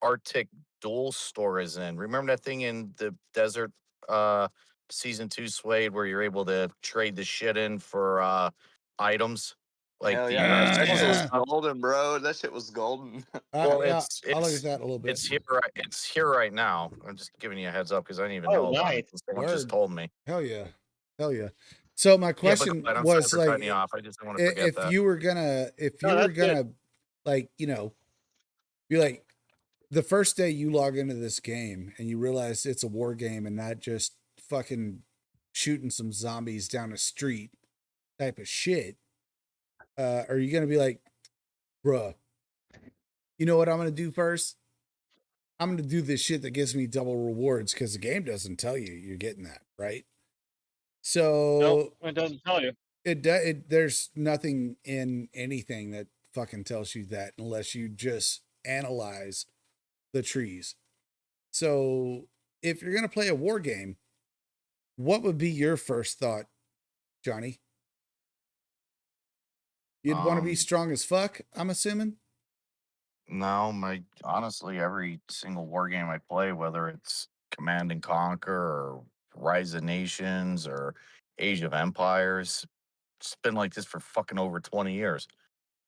Arctic Dual store is in. Remember that thing in the desert season 2 Suede where you're able to trade the shit in for items like Hell the yeah, that shit season was Yeah, stuff? golden, bro. That shit was golden. Well, yeah, I'll look at that a little bit. it's here right now. I'm just giving you a heads up because I didn't even Oh, know about it. nice. Someone just Word. told me. Hell yeah. Hell yeah. So my Yeah, but go question ahead. I'm sorry was for like cutting you off. I just didn't want to forget if that. you were gonna No, that's good. like, be like the first day you log into this game and you realize it's a war game and not just fucking shooting some zombies down a street type of shit, are you gonna be like, bruh, you know what I'm gonna do first? I'm gonna do this shit that gives me double rewards because the game doesn't tell you you're getting that, right? Nope, So it doesn't tell you. there's nothing in anything that fucking tells you that unless you just analyze the trees. So if you're gonna play a war game, what would be your first thought, Johnny? You'd want to be Um, strong as fuck, I'm assuming. no, my honestly, every single war game I play, whether it's Command and Conquer or Rise of Nations or Age of Empires, it's been like this for fucking over 20 years.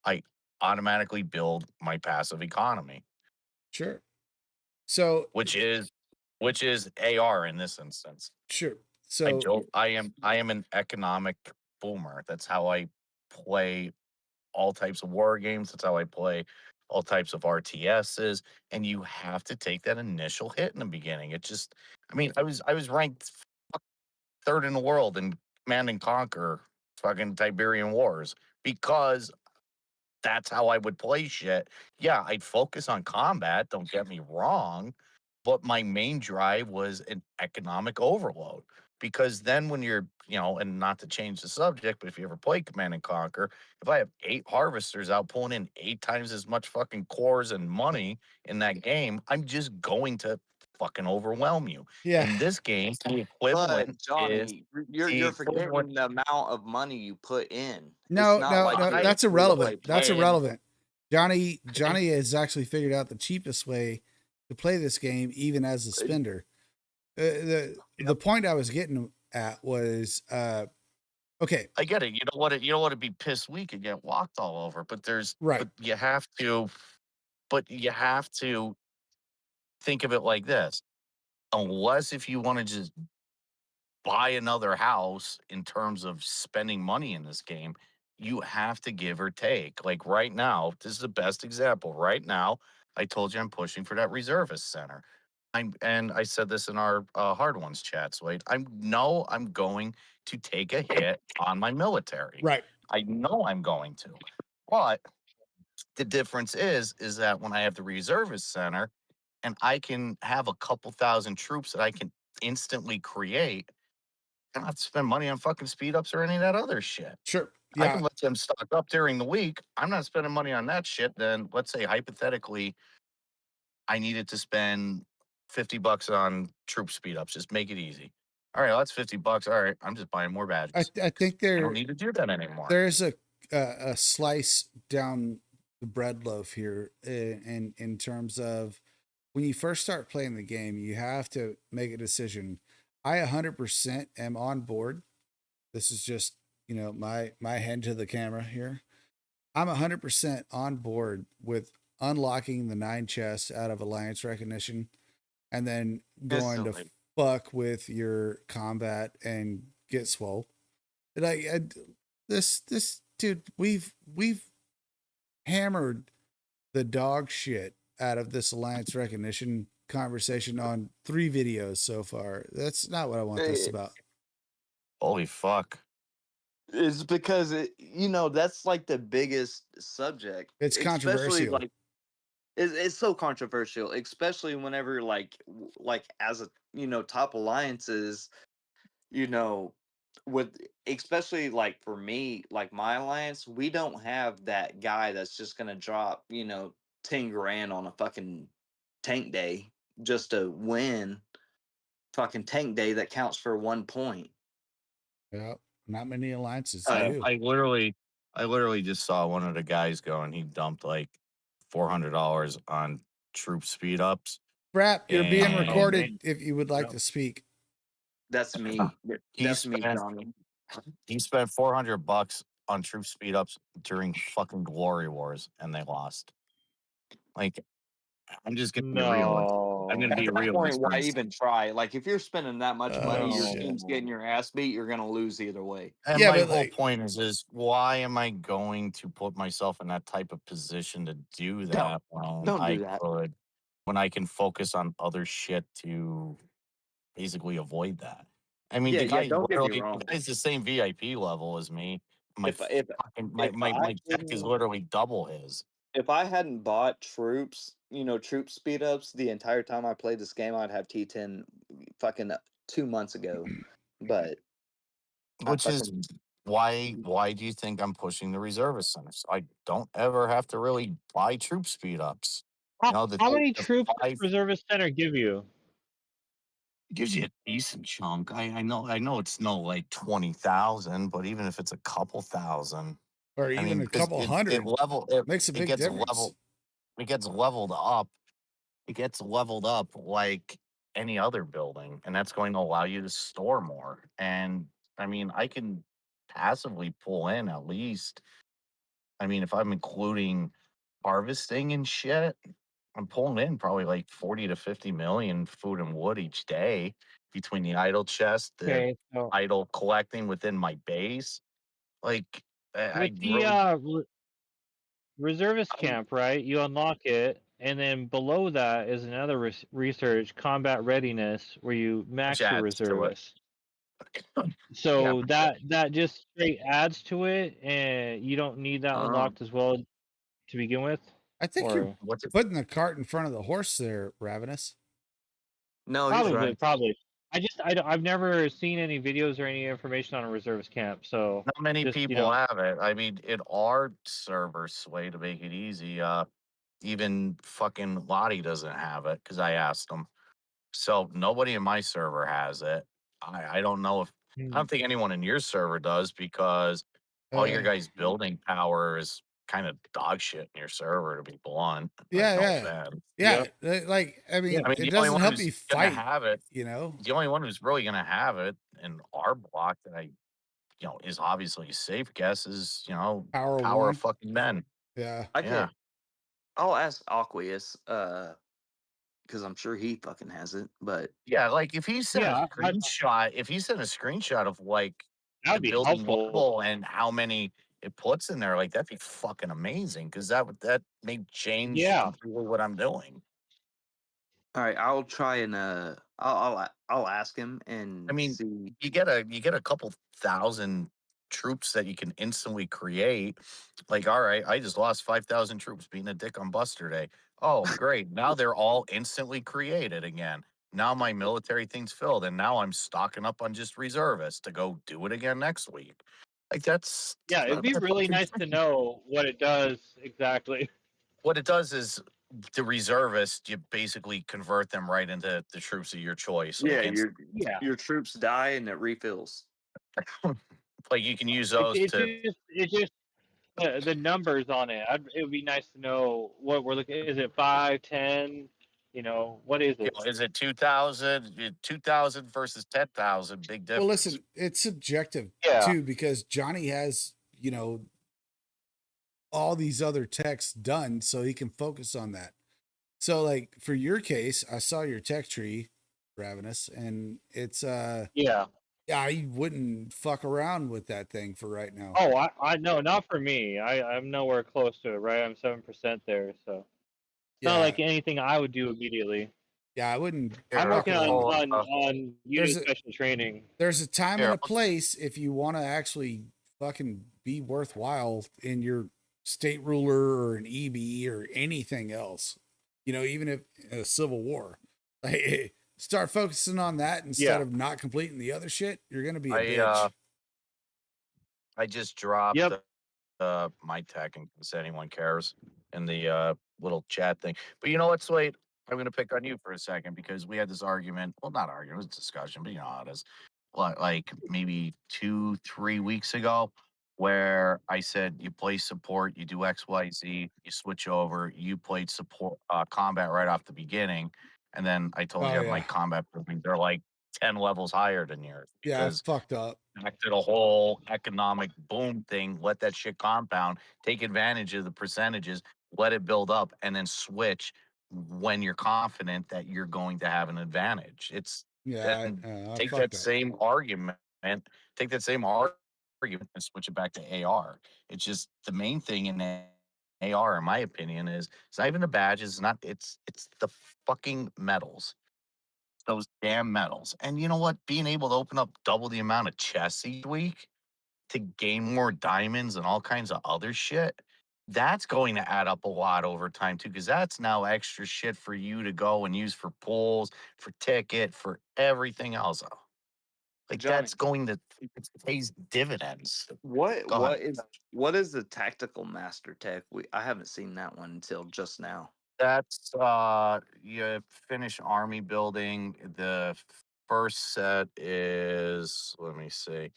I automatically build my passive economy, Sure. So which is AR in this instance. sure. I So don't I am an economic boomer. That's how I play all types of war games. That's how I play all types of RTSs. And you have to take that initial hit in the beginning. It just, I mean, I was ranked third in the world in Command and Conquer, fucking Tiberian Wars because that's how I would play shit. Yeah, I'd focus on combat, don't get me wrong, but my main drive was an economic overload. Because then when you're, and not to change the subject, but if you ever play Command and Conquer, if I have 8 harvesters out pulling in 8 times as much fucking cores and money in that game, I'm just going to fucking overwhelm you. Yeah. In this game, the But equivalent is Johnny, you're the equivalent. forgetting the amount of money you put in. It's No, not no, like no. you I get That's free to play irrelevant. That's players. irrelevant. Johnny has actually figured out the cheapest way to play this game, even as a spender. The point I was getting at was okay, I get it. You don't want to be pissed weak and get walked all over, but right, but you have to think of it like this. Unless if you want to just buy another house in terms of spending money in this game, you have to give or take. Like right now, this is the best example. Right now, I told you I'm pushing for that reservist center. And I said this in our hard ones chat, so I'm going to take a hit on my military. right. I know I'm going to. But the difference is that when I have the reservist center and I can have a couple thousand troops that I can instantly create, I don't have to spend money on fucking speed ups or any of that other shit. Sure. I Yeah. can let them stock up during the week. I'm not spending money on that shit. Then let's say hypothetically, I needed to spend $50 on troop speed ups. Just make it easy. All right, well, that's $50. All right, I'm just buying more badges. I think I don't need to do that anymore. there's a slice down the bread loaf here in terms of when you first start playing the game, you have to make a decision. I 100% am on board. This is just, my head to the camera here. I'm 100% on board with unlocking the 9 chests out of Alliance Recognition and then going to Instantly. fuck with your combat and get swole. Like this dude, we've hammered the dog shit out of this Alliance Recognition conversation on 3 videos so far. That's not what I want this about. Holy fuck. It's because that's like the biggest subject. It's Especially controversial. like it's so controversial, especially whenever like as a top alliances, you know, with especially like for me, like my alliance, we don't have that guy that's just gonna drop 10 grand on a fucking tank day just to win fucking tank day that counts for 1 point. Yeah, not many alliances Uh, do. I literally just saw one of the guys go and he dumped like $400 on troop speed ups. Brap, you're being And recorded if you would like Yep. to speak. that's me. he That's me, spent Johnny. he spent $400 on troop speed ups during fucking Glory Wars and they lost. Like, I'm just gonna be realist. I'm No. gonna At be a that point, realist for why instance. even try? Like, if you're spending that much money, your Shit. team's getting your ass beat, you're gonna lose either way. And Yeah, my but whole like, point is why am I going to put myself in that type of position to do Don't that don't do that. when I can focus on other shit to basically avoid that? I mean, Yeah. Don't get me the wrong. guy's the same VIP level as me. My If fucking if I my tech is didn't, literally double his. if I hadn't bought troops, troop speed ups the entire time I played this game, I'd have T10 fucking 2 months ago. But I Which is fucking why do you think I'm pushing the reservist centers? I don't ever have to really buy troop speed ups. How, how many The troops does five Reservist Center give you? gives you a decent chunk. I know it's no like 20,000, but even if it's a couple thousand, or I mean, even a because couple hundred makes a it big gets difference. it gets leveled up. It gets leveled up like any other building, and that's going to allow you to store more. And I mean, I can passively pull in at least. I mean, if I'm including harvesting and shit, I'm pulling in probably like 40 to 50 million food and wood each day between the idle chest, the Okay, so idle collecting within my base. Like, with I the really, reservist I camp, right? You unlock it, and then below that is another research combat readiness where you which max your adds to it. reservists. Yeah, So that just straight adds to it, and you don't need that uh, unlocked as well. to begin with? I think you're Or What's it? putting the cart in front of the horse there, Ravenous. No, he's probably, right. probably. I've never seen any videos or any information on a reservist camp. So Not many just people have it. I mean, in our server Sway, to make it easy, even fucking Lottie doesn't have it because I asked him. So nobody in my server has it. I don't know if I Hmm. don't think anyone in your server does because all your Uh, guys' building power is kind of dog shit in your server, to be blunt. Like, yeah, no yeah, offense. yeah. Yep. Like, I Yeah. mean, I mean, it the only doesn't one help who's you gonna fight. have it, You know, the only one who's really gonna have it in our block that is obviously a safe guess is, Power Power of One. fucking Men. Yeah. I Yeah. could. I'll ask Aqueous, because I'm sure he fucking has it. But Yeah, like Yeah. if he sent a screenshot of like That the would be building helpful. level and how many it puts in there, like that'd be fucking amazing because that may change Yeah. completely what I'm doing. all right, I'll try and I'll ask him I and mean, see. you get a couple thousand troops that you can instantly create. Like, all right, I just lost 5,000 troops being a dick on Buster Day. Oh, great. Now they're all instantly created again. Now my military thing's filled, and now I'm stocking up on just reservists to go do it again next week. Like Yeah. It'd be that's really fucking nice to crazy. know what it does exactly. What it does is the reservists, you basically convert them right into the troops of your choice. Yeah, Like Yeah. your troops die and it refills. like you can use It, those it to just it just the numbers on it. It would be nice to know what we're looking. Is it 5, 10? What is it? is it 2,000? 2,000 versus 10,000, big Well, difference. listen, it's subjective Yeah. too because Johnny has, all these other texts done so he can focus on that. So like for your case, I saw your tech tree, Ravenous, and it's Yeah. yeah, I wouldn't fuck around with that thing for right now. Oh, I know, not for me. I'm nowhere close to it. Right, I'm 7% there, so it's not Yeah. like anything I would do immediately. Yeah, I wouldn't I'm Here, fuck working around on with it. on on There's unit a special training. there's a time and here. a place if you want to actually fucking be worthwhile in your state ruler or an EB or anything else. Even if a civil war. Like, start focusing on that instead Yeah. of not completing the other shit, you're gonna be a I bitch. I just dropped Yep. my tech in case anyone cares in the little chat thing. But you know what, Slade? I'm going to pick on you for a second because we had this argument. Well, not argument, it was discussion, but you know how it is. Like maybe 2, 3 weeks ago, where I said you play support, you do X, Y, Z, you switch over, you played support combat right off the beginning, and then I told Oh you my yeah. combat they're like 10 levels higher than yours Yeah, I because fucked up. back to the whole economic boom thing. Let that shit compound. Take advantage of the percentages. Let it build up, and then switch when you're confident that you're going to have an advantage. It's Yeah, then I take that fucked up. same argument and take that same argument and switch it back to AR. It's just the main thing in AR, in my opinion, is it's not even the badges. It's not. It's the fucking medals, those damn medals. And you know what? Being able to open up double the amount of chests each week to gain more diamonds and all kinds of other shit, that's going to add up a lot over time too, because that's now extra shit for you to go and use for pulls, for ticket, for everything else. Like Johnny, that's going to it pays dividends. what Go ahead. what is what is the tactical master tech? I haven't seen that one until just now. That's you finish army building. The first set is, let me see.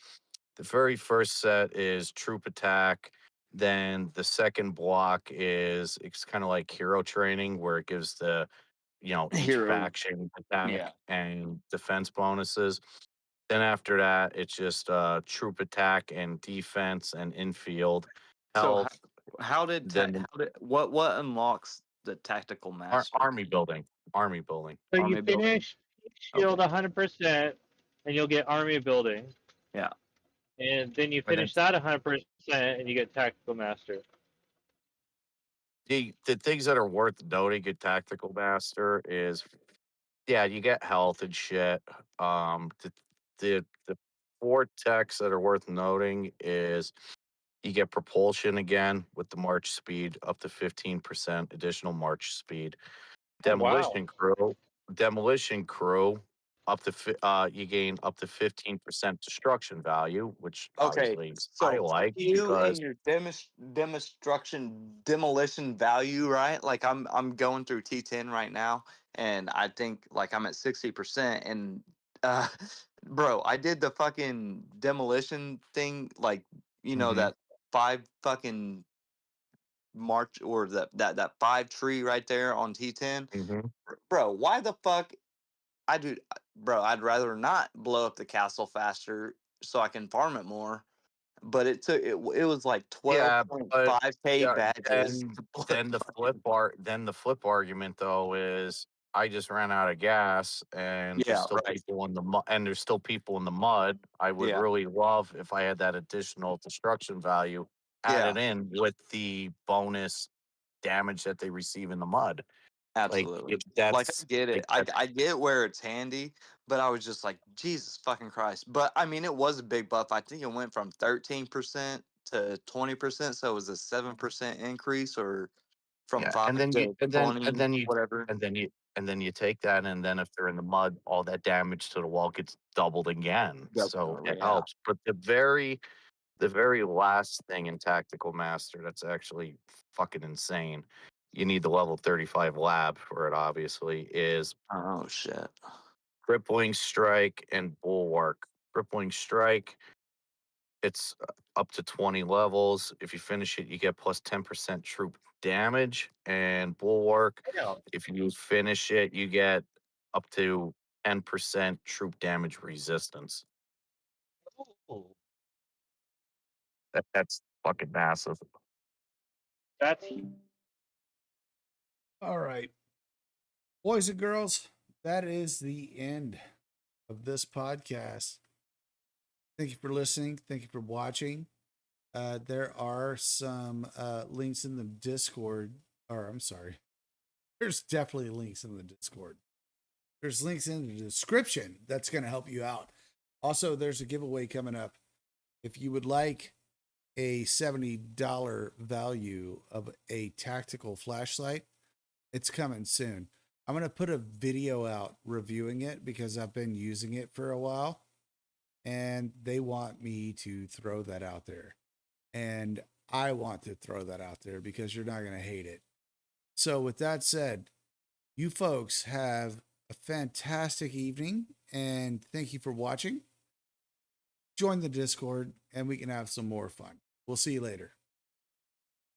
The very first set is troop attack. Then the second block is it's kind of like hero training where it gives each Hero, faction attack yeah. and defense bonuses. Then after that, it's just troop attack and defense and infield So health. Then what unlocks the tactical master? army building, army building. So you Army building. finish shield Okay. 100%, and you'll get army building, Yeah. and then you And then finish that 100%, and you get tactical master. the things that are worth noting in tactical master is yeah, you get health and shit. The four techs that are worth noting is You get propulsion again with the march speed up to 15% additional march speed. Oh, wow. Demolition crew up to you gain up to 15% destruction value, which Okay, obviously I so like you and because your demolition value, right? Like I'm going through T10 right now, and I think like I'm at 60%. And uh, bro, I did the fucking demolition thing, like Mhm, that 5 fucking march, or that 5 tree right there on T10, mhm. bro. Why the fuck? I do, bro. I'd rather not blow up the castle faster so I can farm it more, but it was like Yeah, but 12.5K yeah, badges then to blow then the fucking. flip argument though is I just ran out of gas and there's Yeah, still right. people in the mud and there's still people in the mud. I would Yeah, really love if I had that additional destruction value yeah, added in with the bonus damage that they receive in the mud. Like absolutely. if Like, I that's get it. like I that I get where it's handy, but I was just like, Jesus fucking Christ. But I mean, it was a big buff. I think it went from 13% to 20%, so it was a 7% increase, or from yeah, 5 and then you to 20, whatever. and then you take that and then if they're in the mud, all that damage to the wall gets doubled again. So it Definitely, yeah. helps. But the very last thing in Tactical Master that's actually fucking insane. You need the level 35 lab for it, obviously, is Oh shit. Crippling Strike and Bulwark. Crippling Strike, it's up to 20 levels. If you finish it, you get plus 10% troop damage. And Bulwark, Yeah. if you finish it, you get up to 10% troop damage resistance. Oh, That's fucking massive. that's All right, boys and girls, that is the end of this podcast. Thank you for listening. Thank you for watching. There are some links in the Discord, or I'm sorry, there's definitely links in the Discord. There's links in the description that's going to help you out. Also, there's a giveaway coming up. If you would like a $70 value of a tactical flashlight, it's coming soon. I'm going to put a video out reviewing it because I've been using it for a while and they want me to throw that out there. And I want to throw that out there because you're not going to hate it. So, with that said, you folks have a fantastic evening and thank you for watching. Join the Discord and we can have some more fun. We'll see you later.